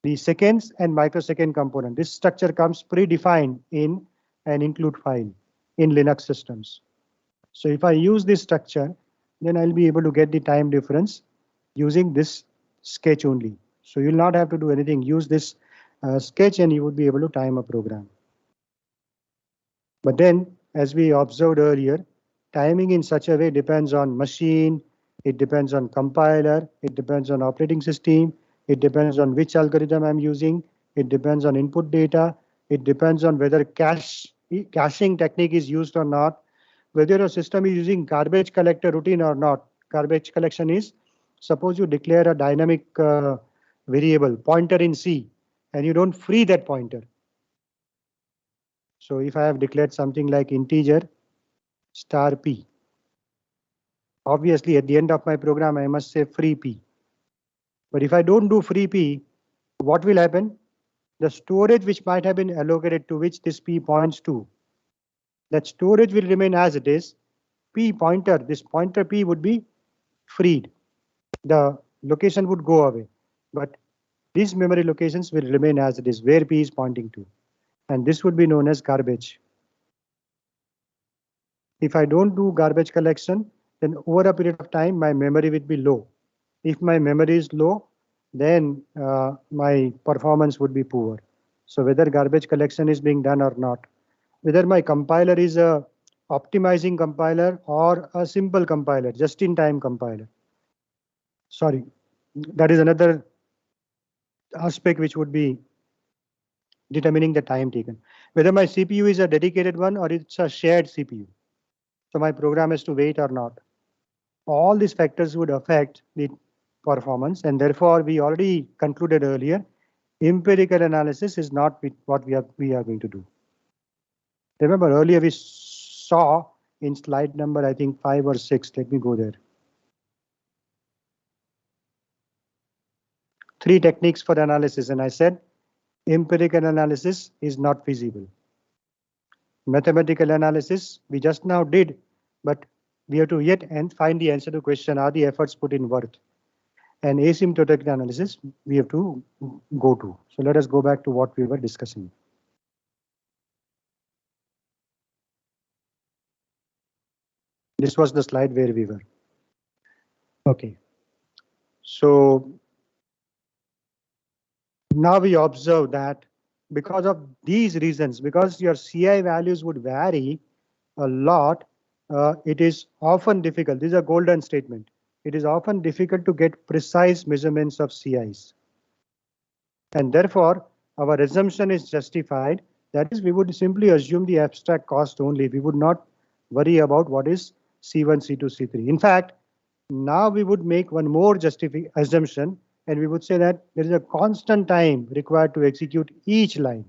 [SPEAKER 1] the seconds and microsecond component, this structure comes predefined in an include file in Linux systems. So if I use this structure, then I'll be able to get the time difference using this sketch only. So you'll not have to do anything. Use this sketch and you would be able to time a program. But then, as we observed earlier, timing in such a way depends on machine, it depends on compiler, it depends on operating system, it depends on which algorithm I'm using, it depends on input data, it depends on whether caching technique is used or not, whether your system is using garbage collector routine or not. Garbage collection is, suppose you declare a dynamic variable pointer in C and you don't free that pointer. So if I have declared something like integer star p, obviously at the end of my program I must say free p. But if I don't do free p, what will happen? The storage which might have been allocated to which this p points to, that storage will remain as it is. P pointer, this pointer p would be freed. The location would go away, but these memory locations will remain as it is, where p is pointing to. And this would be known as garbage. If I don't do garbage collection, then over a period of time, my memory will be low. If my memory is low, then my performance would be poor. So whether garbage collection is being done or not, whether my compiler is a optimizing compiler or a simple compiler, just-in-time compiler. Sorry, that is another aspect which would be determining the time taken. Whether my CPU is a dedicated one or it's a shared CPU. So my program has to wait or not. All these factors would affect the performance, and therefore we already concluded earlier, empirical analysis is not what we are going to do. Remember earlier we saw in slide number, I think 5 or 6, let me go there. 3 techniques for analysis, and I said empirical analysis is not feasible. Mathematical analysis we just now did, but we have to yet and find the answer to the question, are the efforts put in worth? And asymptotic analysis we have to go to. So let us go back to what we were discussing. This was the slide where we were. Okay. So now we observe that because of these reasons, because your CI values would vary a lot, it is often difficult. This is a golden statement. It is often difficult to get precise measurements of CIs. And therefore, our assumption is justified. That is, we would simply assume the abstract cost only. We would not worry about what is C1, C2, C3. In fact, now we would make one more assumption, and we would say that there is a constant time required to execute each line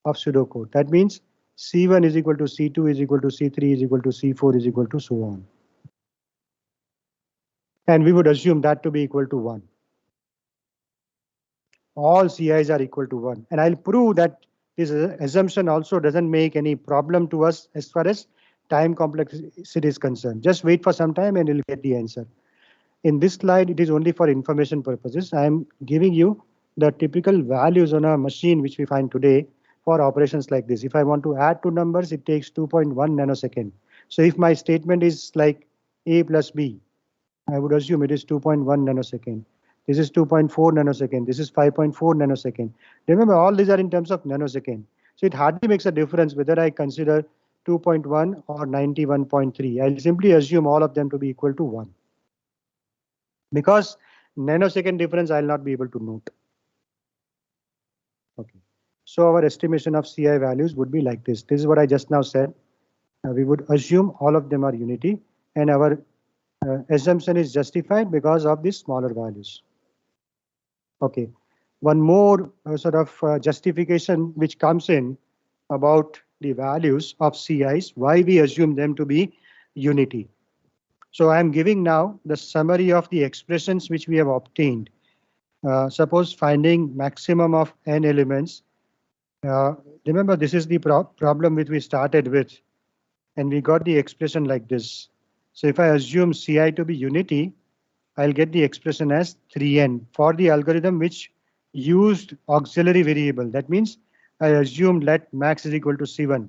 [SPEAKER 1] of pseudocode. That means C1 is equal to C2 is equal to C3 is equal to C4 is equal to so on. And we would assume that to be equal to 1. All CIs are equal to 1. And I'll prove that this assumption also doesn't make any problem to us as far as time complexity is concerned. Just wait for some time and you'll get the answer. In this slide, it is only for information purposes. I am giving you the typical values on a machine which we find today for operations like this. If I want to add two numbers, it takes 2.1 nanosecond. So if my statement is like A plus B, I would assume it is 2.1 nanosecond. This is 2.4 nanosecond. This is 5.4 nanosecond. Remember, all these are in terms of nanosecond. So it hardly makes a difference whether I consider 2.1 or 91.3. I'll simply assume all of them to be equal to 1. Because nanosecond difference I'll not be able to note. Okay. So our estimation of Ci values would be like this. This is what I just now said. We would assume all of them are unity, and our assumption is justified because of these smaller values. Okay, one more sort of justification which comes in about the values of Ci's, why we assume them to be unity. So I am giving now the summary of the expressions which we have obtained. Suppose finding maximum of n elements. Remember, this is the problem which we started with, and we got the expression like this. So if I assume Ci to be unity, I'll get the expression as 3n for the algorithm which used auxiliary variable. That means I assumed let max is equal to C1,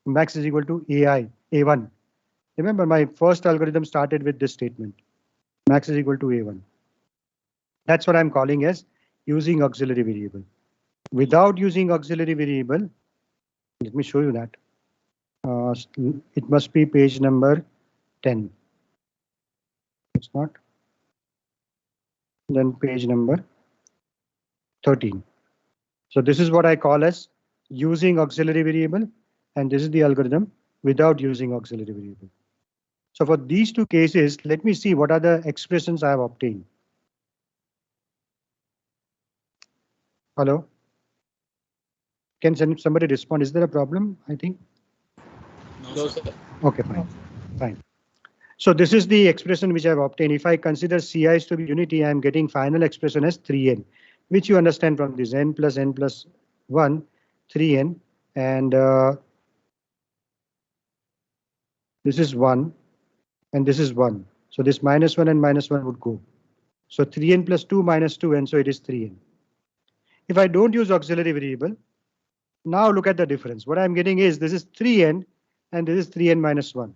[SPEAKER 1] max is equal to A1. Remember, my first algorithm started with this statement, max is equal to A1. That's what I'm calling as using auxiliary variable. Without using auxiliary variable, let me show you that. It must be page number 10. It's not. Then page number 13. So this is what I call as using auxiliary variable, and this is the algorithm without using auxiliary variable. So for these two cases, let me see what are the expressions I have obtained. Hello? Can somebody respond? Is there a problem? I think.
[SPEAKER 4] No, sir.
[SPEAKER 1] Okay, fine. So this is the expression which I have obtained. If I consider Ci's to be unity, I am getting final expression as 3n, which you understand from this n plus 1, 3n, and this is 1, and this is 1. So this -1 and -1 would go. So 3n plus 2 minus 2n, so it is 3n. If I don't use auxiliary variable, now look at the difference. What I'm getting is this is 3n and this is 3n minus 1.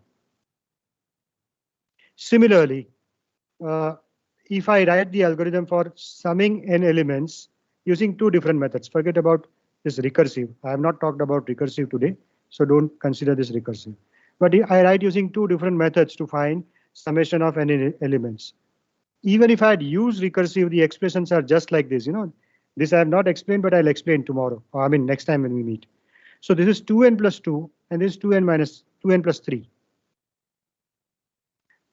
[SPEAKER 1] Similarly, if I write the algorithm for summing n elements using two different methods, forget about this recursive. I have not talked about recursive today, so don't consider this recursive. But I write using two different methods to find summation of n elements. Even if I had used recursive, the expressions are just like this. This I have not explained, but I'll explain tomorrow. I mean, next time when we meet. So this is 2n plus 2, and this is 2n plus 3.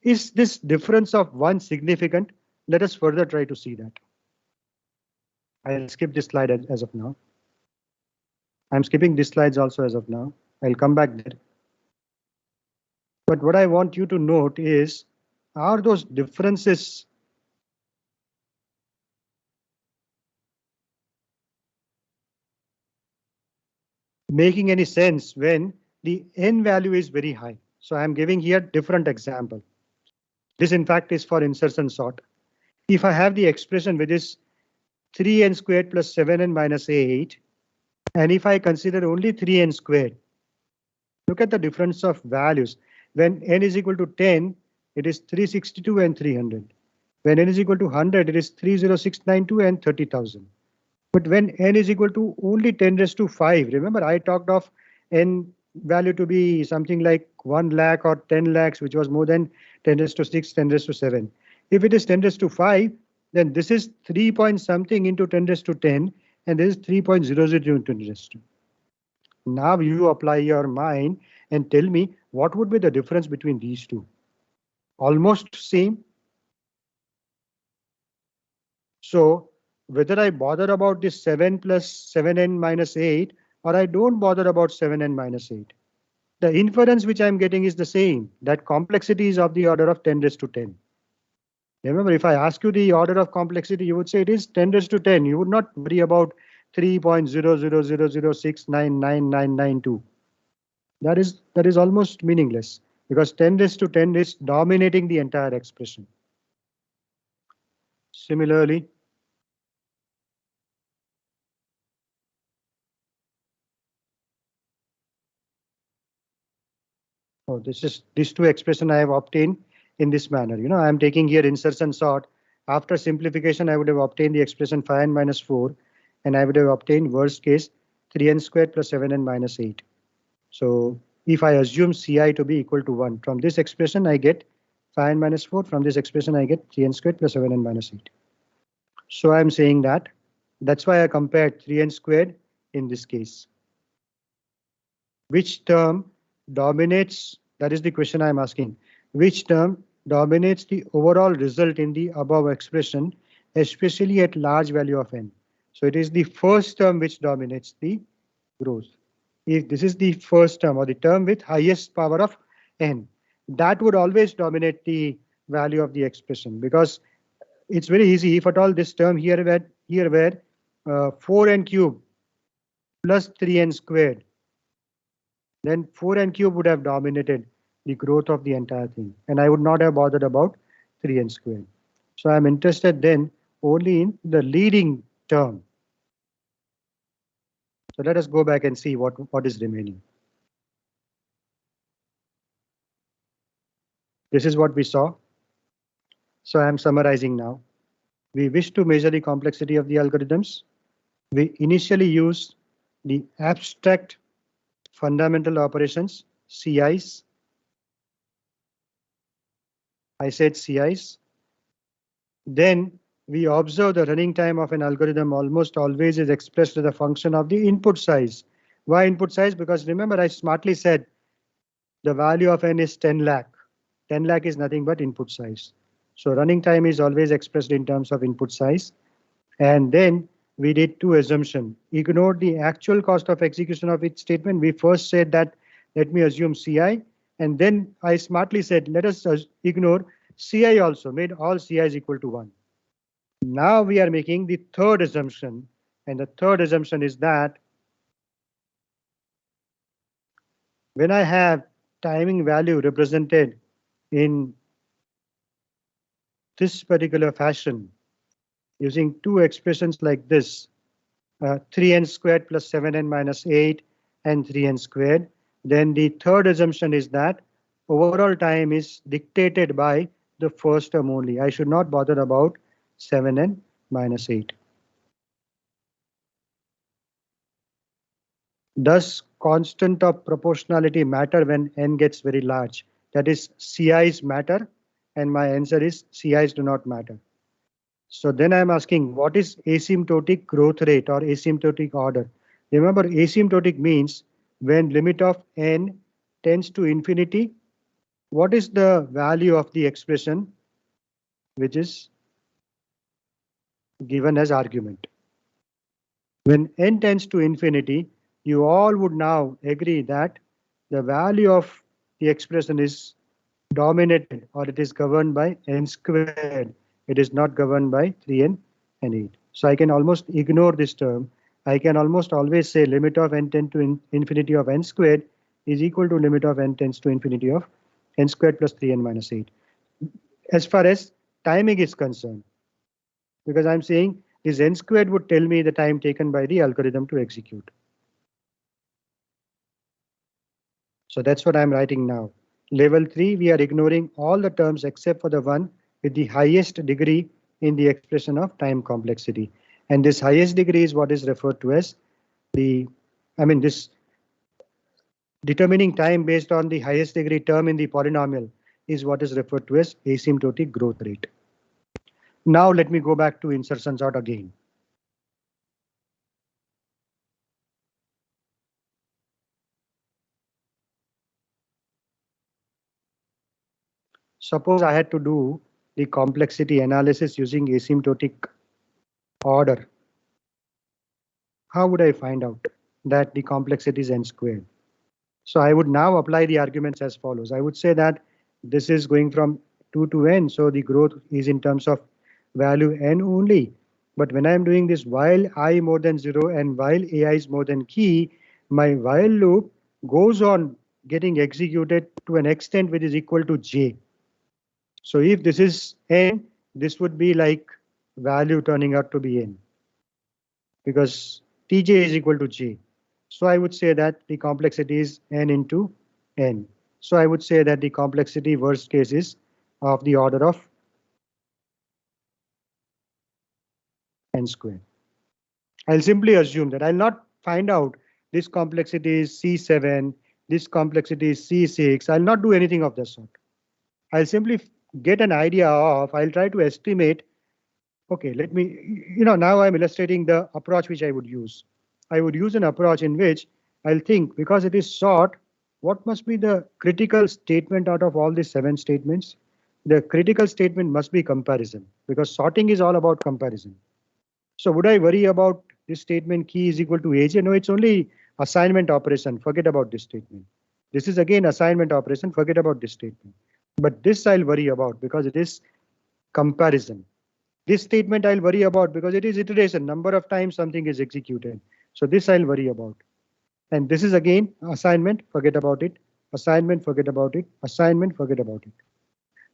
[SPEAKER 1] Is this difference of 1 significant? Let us further try to see that. I'll skip this slide as of now. I'm skipping these slides also as of now. I'll come back there. But what I want you to note is, are those differences making any sense when the n value is very high? So I'm giving here different example. This in fact is for insertion sort. If I have the expression which is 3n squared plus 7n minus 8, and if I consider only 3n squared, look at the difference of values. When n is equal to 10, it is 362 and 300. When n is equal to 100, it is 30692 and 30,000. But when n is equal to only 10 raised to 5, remember I talked of n value to be something like 1 lakh or 10 lakhs, which was more than 10 raised to 6, 10 raised to 7. If it is 10 raised to 5, then this is 3 point something into 10 raised to 10, and this is 3.00 into 10 raised to. Now you apply your mind and tell me what would be the difference between these two. Almost same. So whether I bother about this 7 plus 7n minus 8, or I don't bother about 7n minus 8, the inference which I'm getting is the same. That complexity is of the order of 10 raised to 10. Remember, if I ask you the order of complexity, you would say it is 10 raised to 10. You would not worry about 3.00006999992. That is almost meaningless, because 10 raised to 10 is dominating the entire expression. Similarly, these two expressions I have obtained in this manner. I am taking here insertion sort. After simplification, I would have obtained the expression 5n minus 4, and I would have obtained worst case 3n squared plus 7n minus 8. So if I assume Ci to be equal to 1, from this expression I get 5n minus 4. From this expression I get 3n squared plus 7n minus 8. So I'm saying that's why I compared 3n squared in this case? Which term dominates? That is the question I'm asking. Which term dominates the overall result in the above expression, especially at large value of n? So it is the first term which dominates the growth. If this is the first term or the term with highest power of n, that would always dominate the value of the expression, because it's very easy. If at all this term here were 4n cube plus 3n squared, then 4n cube would have dominated the growth of the entire thing, and I would not have bothered about 3n squared. So I'm interested then only in the leading term. So let us go back and see what is remaining. This is what we saw. So I'm summarizing now. We wish to measure the complexity of the algorithms. We initially use the abstract fundamental operations, CIs. I said CIs. Then we observe the running time of an algorithm almost always is expressed as a function of the input size. Why input size? Because remember, I smartly said the value of n is 10 lakh. 10 lakh is nothing but input size. So running time is always expressed in terms of input size. And then we did two assumptions. Ignored the actual cost of execution of each statement. We first said that let me assume CI, and then I smartly said let us ignore CI also, made all CIs equal to 1. Now we are making the third assumption, and the third assumption is that when I have timing value represented in this particular fashion, using two expressions like this, 3n squared plus 7n minus 8 and 3n squared, then the third assumption is that overall time is dictated by the first term only. I should not bother about 7n minus 8. Does constant of proportionality matter when n gets very large? That is, CIs matter, and my answer is CIs do not matter. So then I'm asking, what is asymptotic growth rate or asymptotic order? Remember, asymptotic means when limit of n tends to infinity, what is the value of the expression which is given as argument? When n tends to infinity, you all would now agree that the value of the expression is dominated, or it is governed by n squared. It is not governed by 3n and 8. So I can almost ignore this term. I can almost always say limit of n tend to infinity of n squared is equal to limit of n tends to infinity of n squared plus 3n minus 8. As far as timing is concerned, because I'm saying this n squared would tell me the time taken by the algorithm to execute. So that's what I'm writing now. Level 3, we are ignoring all the terms except for the one with the highest degree in the expression of time complexity. And this highest degree is what is referred to as this determining time based on the highest degree term in the polynomial is what is referred to as asymptotic growth rate. Now let me go back to insertion sort again. Suppose I had to do the complexity analysis using asymptotic order. How would I find out that the complexity is n squared? So I would now apply the arguments as follows. I would say that this is going from 2 to n, so the growth is in terms of value n only. But when I'm doing this while I more than 0 and while ai is more than key, my while loop goes on getting executed to an extent which is equal to j. So if this is n, this would be like value turning out to be n, because tj is equal to j. So I would say that the complexity is n into n. So I would say that the complexity worst case is of the order of n squared. I'll simply assume that I'll not find out this complexity is C7, this complexity is C6. I'll not do anything of the sort. I'll simply get an idea of, I'll try to estimate. Okay, let me, now I'm illustrating the approach which I would use. I would use an approach in which I'll think, because it is sort, what must be the critical statement out of all these 7 statements? The critical statement must be comparison, because sorting is all about comparison. So would I worry about this statement key is equal to AJ? No, it's only assignment operation. Forget about this statement. This is again assignment operation. Forget about this statement. But this I'll worry about because it is comparison. This statement I'll worry about because it is iteration, number of times something is executed. So this I'll worry about. And this is again assignment, forget about it. Assignment, forget about it. Assignment, forget about it.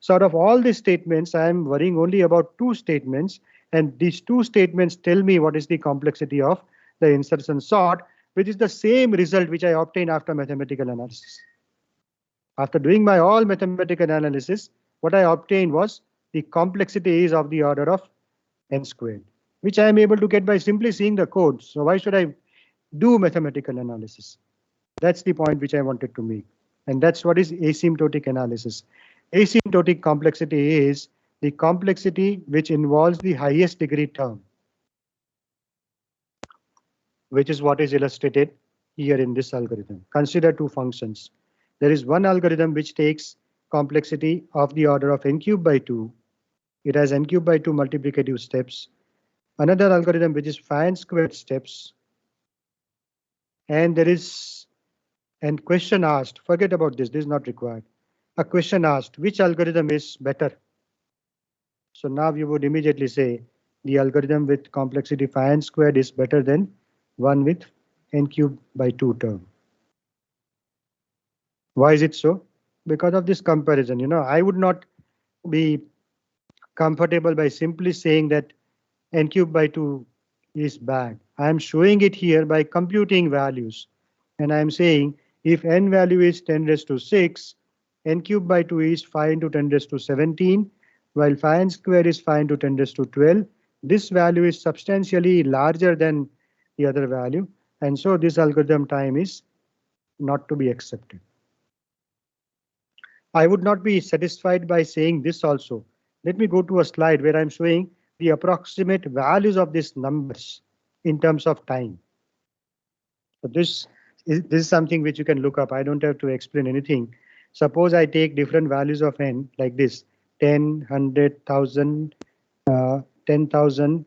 [SPEAKER 1] So out of all these statements, I am worrying only about 2 statements. And these 2 statements tell me what is the complexity of the insertion sort, which is the same result which I obtained after mathematical analysis. After doing my all mathematical analysis, what I obtained was the complexity is of the order of n squared, which I am able to get by simply seeing the code. So why should I do mathematical analysis? That's the point which I wanted to make. And that's what is asymptotic analysis. Asymptotic complexity is the complexity which involves the highest degree term, which is what is illustrated here in this algorithm. Consider 2 functions. There is one algorithm which takes complexity of the order of n cubed by 2. It has n cubed by 2 multiplicative steps. Another algorithm which is phi n squared steps. And there is a question asked. Forget about this. This is not required. A question asked, which algorithm is better? So now you would immediately say the algorithm with complexity phi n squared is better than one with n cubed by 2 term. Why is it so? Because of this comparison. You know, I would not be comfortable by simply saying that n cubed by 2 is bad. I am showing it here by computing values. And I am saying if n value is 10 raised to 6, n cubed by 2 is 5 into 10 raised to 17, while phi n squared is 5 into 10 raised to 12. This value is substantially larger than the other value. And so this algorithm time is not to be accepted. I would not be satisfied by saying this also. Let me go to a slide where I'm showing the approximate values of these numbers in terms of time. So this is something which you can look up. I don't have to explain anything. Suppose I take different values of n like this: 10, 100, 1000, 10,000,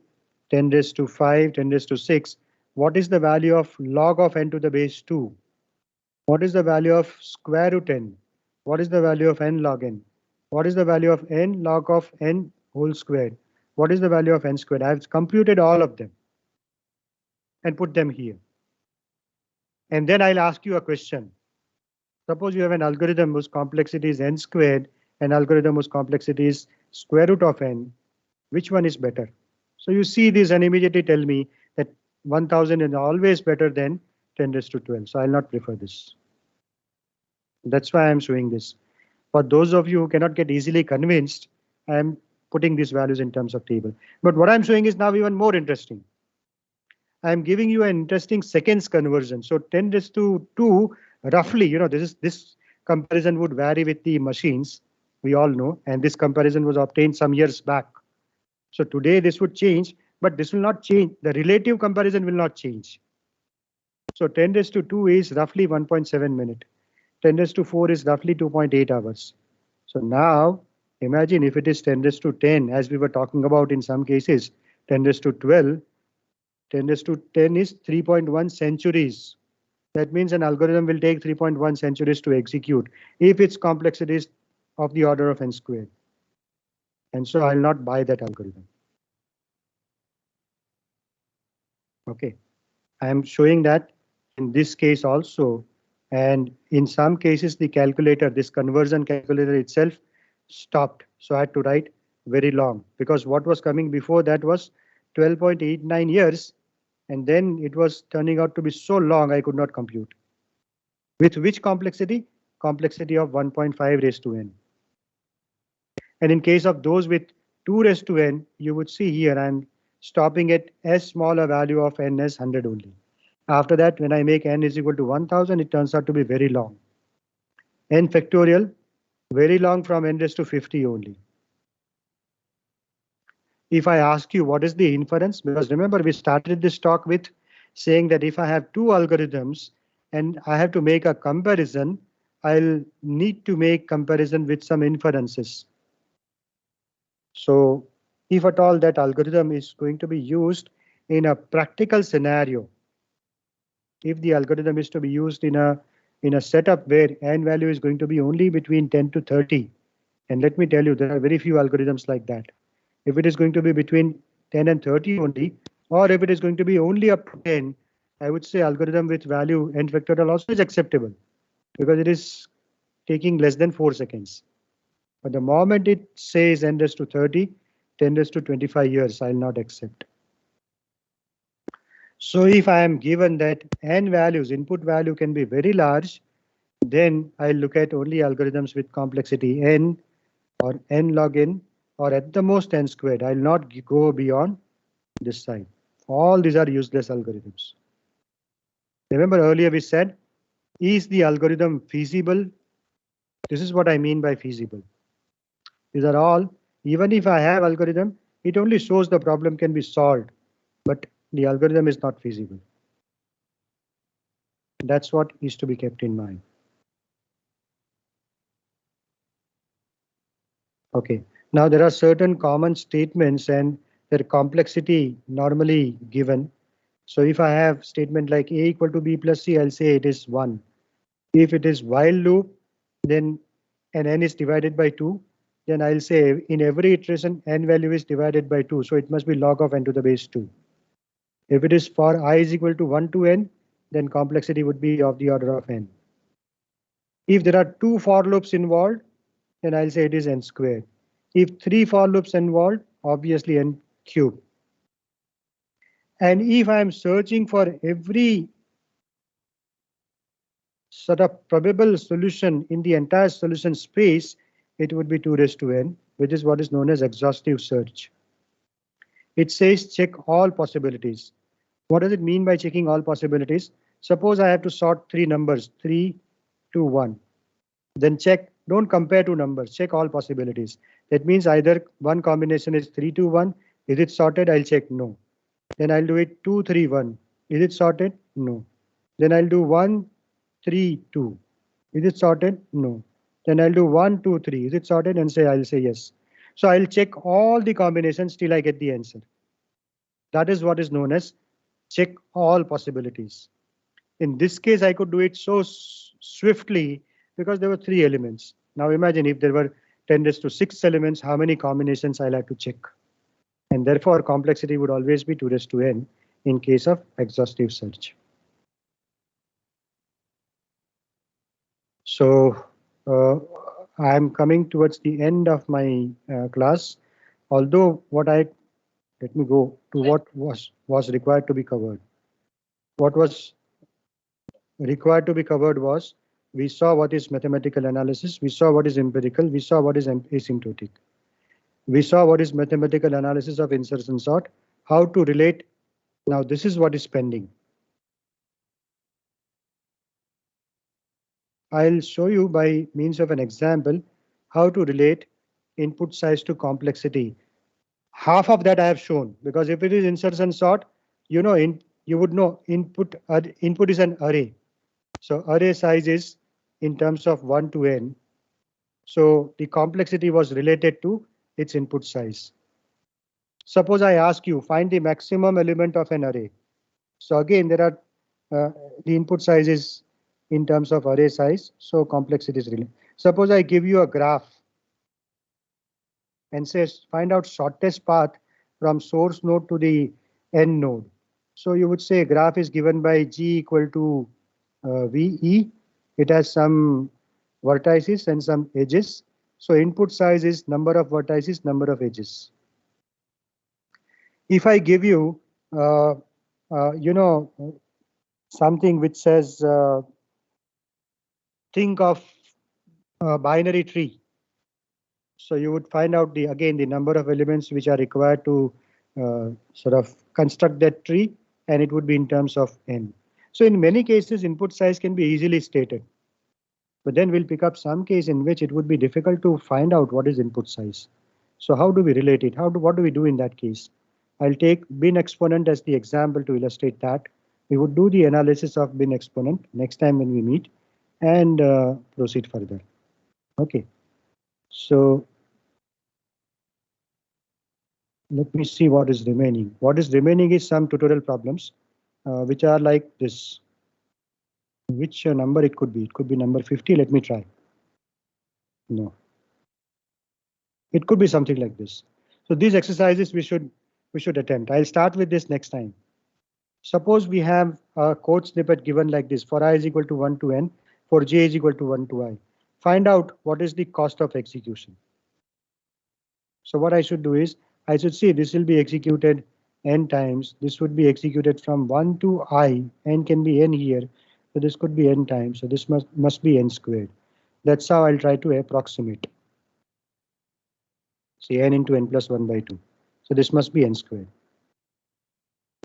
[SPEAKER 1] 10 raised to 5, 10 raised to 6. What is the value of log of n to the base 2? What is the value of square root n? What is the value of n log n? What is the value of n log of n whole squared? What is the value of n squared? I've computed all of them and put them here. And then I'll ask you a question. Suppose you have an algorithm whose complexity is n squared, an algorithm whose complexity is square root of n. Which one is better? So you see this and immediately tell me that 1000 is always better than 10 raised to 12. So I'll not prefer this. That's why I'm showing this. For those of you who cannot get easily convinced, I'm putting these values in terms of table. But what I'm showing is now even more interesting. I'm giving you an interesting seconds conversion. So 10 raised to 2, roughly, you know, this comparison would vary with the machines. We all know, and this comparison was obtained some years back. So today this would change, but this will not change. The relative comparison will not change. So 10 raised to 2 is roughly 1.7 minute. 10 raised to 4 is roughly 2.8 hours. So now imagine if it is 10 raised to 10, as we were talking about in some cases, 10 raised to 12, 10 raised to 10 is 3.1 centuries. That means an algorithm will take 3.1 centuries to execute if its complexity is of the order of n squared. And so I'll not buy that algorithm. Okay, I am showing that in this case also. And in some cases, the calculator, this conversion calculator itself stopped. So I had to write very long because what was coming before that was 12.89 years. And then it was turning out to be so long, I could not compute. With which complexity? Complexity of 1.5 raised to n. And in case of those with 2 raised to n, you would see here I'm stopping at as small a value of n as 100 only. After that, when I make n is equal to 1000, it turns out to be very long. N factorial, very long from n raised to 50 only. If I ask you what is the inference, because remember we started this talk with saying that if I have two algorithms and I have to make a comparison, I'll need to make comparison with some inferences. So if at all that algorithm is going to be used in a practical scenario, if the algorithm is to be used in a setup where n value is going to be only between 10 to 30, and let me tell you, there are very few algorithms like that. If it is going to be between 10 and 30 only, or if it is going to be only up to 10, I would say algorithm with value n factorial also is acceptable because it is taking less than 4 seconds. But the moment it says n raised to 30, 10 raised to 25 years, I'll not accept. So if I am given that n values, input value can be very large, then I'll look at only algorithms with complexity n or n log n, or at the most n squared. I'll not go beyond this side. All these are useless algorithms. Remember earlier we said, is the algorithm feasible? This is what I mean by feasible. These are all, even if I have algorithm, it only shows the problem can be solved, but the algorithm is not feasible. That's what is to be kept in mind. Okay, now there are certain common statements and their complexity normally given. So if I have statement like a equal to b plus c, I'll say it is 1. If it is while loop, then and n is divided by 2, then I'll say in every iteration n value is divided by 2, so it must be log of n to the base 2. If it is for I is equal to 1 to n, then complexity would be of the order of n. If there are 2 for loops involved, then I'll say it is n squared. If 3 for loops involved, obviously n cubed. And if I am searching for every sort of probable solution in the entire solution space, it would be 2 raised to n, which is what is known as exhaustive search. It says check all possibilities. What does it mean by checking all possibilities? Suppose I have to sort 3 numbers, 3, 2, 1. Then check, don't compare 2 numbers, check all possibilities. That means either one combination is 3, 2, 1. Is it sorted? I'll check no. Then I'll do it 2, 3, 1. Is it sorted? No. Then I'll do 1, 3, 2. Is it sorted? No. Then I'll do 1, 2, 3. Is it sorted? And I'll say yes. So I'll check all the combinations till I get the answer. That is what is known as check all possibilities. In this case, I could do it so swiftly because there were 3 elements. Now imagine if there were 10 raised to 6 elements, how many combinations I'll have to check. And therefore complexity would always be 2 raised to n in case of exhaustive search. So I am coming towards the end of my class, although let me go to what was required to be covered. What was required to be covered was, we saw what is mathematical analysis, we saw what is empirical, we saw what is asymptotic. We saw what is mathematical analysis of insertion sort, how to relate. Now this is what is pending. I'll show you by means of an example how to relate input size to complexity. Half of that I have shown, because if it is insertion sort, you would know input is an array. So array size is in terms of 1 to n. So the complexity was related to its input size. Suppose I ask you, find the maximum element of an array. So again, there are the input size is in terms of array size, so complexity is related. Suppose I give you a graph and says find out shortest path from source node to the end node. So you would say graph is given by G equal to VE. It has some vertices and some edges. So input size is number of vertices, number of edges. If I give you, something which says, think of a binary tree. So you would find out the number of elements which are required to sort of construct that tree, and it would be in terms of n. So in many cases, input size can be easily stated. But then we'll pick up some case in which it would be difficult to find out what is input size. So how do we relate it? What do we do in that case? I'll take bin exponent as the example to illustrate that. We would do the analysis of bin exponent next time when we meet and proceed further. Okay, so let me see what is remaining. What is remaining is some tutorial problems which are like this. Which number it could be? It could be number 50. Let me try. No. It could be something like this. So these exercises we should attempt. I'll start with this next time. Suppose we have a code snippet given like this: for I is equal to 1 to n, for j is equal to 1 to I. Find out what is the cost of execution. So what I should do is I should see this will be executed n times. This would be executed from 1 to I. N can be n here. So this could be n times. So this must be n squared. That's how I'll try to approximate. Say n into n plus 1 by 2. So this must be n squared.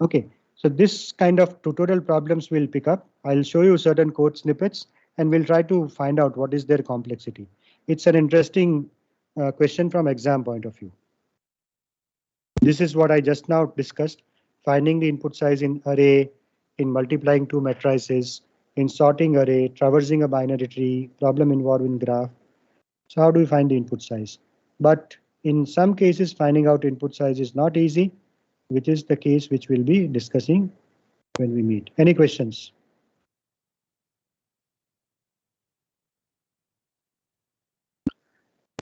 [SPEAKER 1] Okay, so this kind of tutorial problems we'll pick up. I'll show you certain code snippets and we'll try to find out what is their complexity. It's an interesting question from exam point of view. This is what I just now discussed: finding the input size in array, in multiplying two matrices, in sorting array, traversing a binary tree, problem involving graph. So how do we find the input size? But in some cases, finding out input size is not easy, which is the case which we'll be discussing when we meet. Any questions?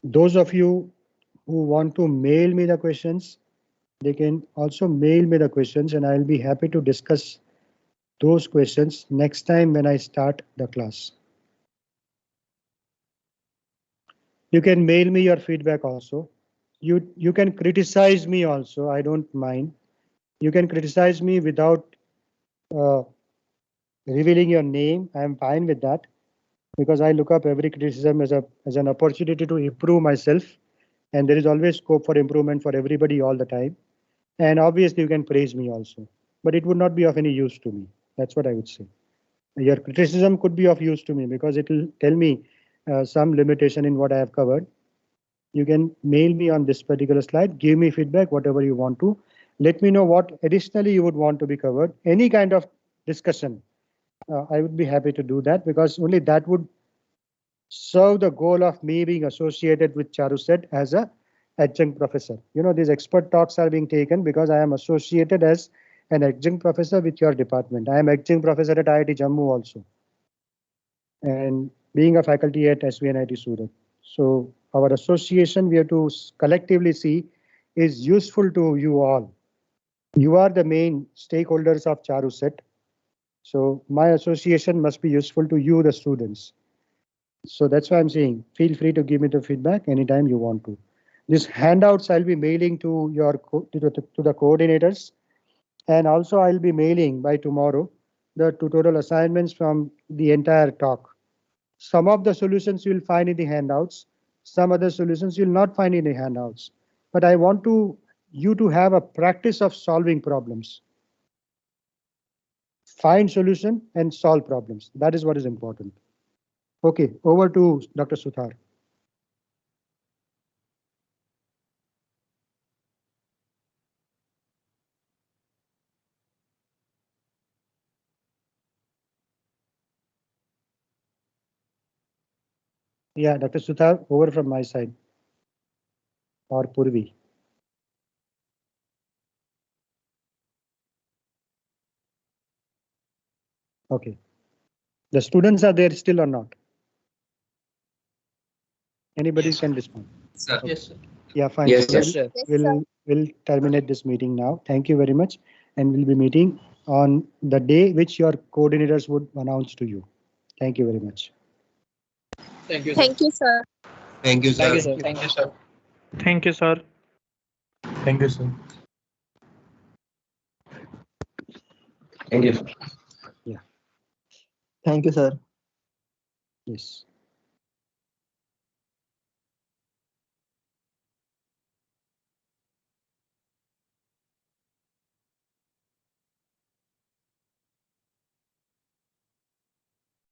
[SPEAKER 1] Those of you who want to mail me the questions, they can also mail me the questions and I'll be happy to discuss those questions next time when I start the class. You can mail me your feedback also. You can criticize me also. I don't mind. You can criticize me without revealing your name. I am fine with that because I look up every criticism as an opportunity to improve myself, and there is always scope for improvement for everybody all the time. And obviously you can praise me also, but it would not be of any use to me. That's what I would say. Your criticism could be of use to me because it will tell me some limitation in what I have covered. You can mail me on this particular slide, give me feedback, whatever you want to. Let me know what additionally you would want to be covered. Any kind of discussion, I would be happy to do that because only that would serve the goal of me being associated with Charusset as a adjunct professor. You know, these expert talks are being taken because I am associated as an adjunct professor with your department. I am adjunct professor at IIT Jammu also, and being a faculty at SVNIT Surat. So our association, we have to collectively see, is useful to you all. You are the main stakeholders of Charusset. So my association must be useful to you, the students. So that's why I'm saying, feel free to give me the feedback anytime you want to. These handouts I'll be mailing to the coordinators, and also I'll be mailing by tomorrow the tutorial assignments from the entire talk. Some of the solutions you'll find in the handouts, some other solutions you'll not find in the handouts. But I want you to have a practice of solving problems. Find solution and solve problems. That is what is important. Okay, over to Dr. Suthar. Yeah, Dr. Suthar, over from my side. Or Purvi. Okay. The students are there still or not? Anybody
[SPEAKER 2] Yes,
[SPEAKER 1] can respond.
[SPEAKER 2] Sir.
[SPEAKER 1] Okay.
[SPEAKER 8] Yes, sir.
[SPEAKER 1] Yeah, fine.
[SPEAKER 9] Yes,
[SPEAKER 1] So
[SPEAKER 9] sir.
[SPEAKER 1] we'll terminate this meeting now. Thank you very much. And we'll be meeting on the day which your coordinators would announce to you. Thank you very much.
[SPEAKER 4] Thank you, sir.
[SPEAKER 10] Thank you, sir.
[SPEAKER 2] Thank you, sir.
[SPEAKER 8] Thank you, sir. Thank you, sir.
[SPEAKER 6] Thank you, sir.
[SPEAKER 5] Thank you, sir.
[SPEAKER 2] Thank you.
[SPEAKER 1] Yeah.
[SPEAKER 11] Thank you, sir.
[SPEAKER 1] Yes.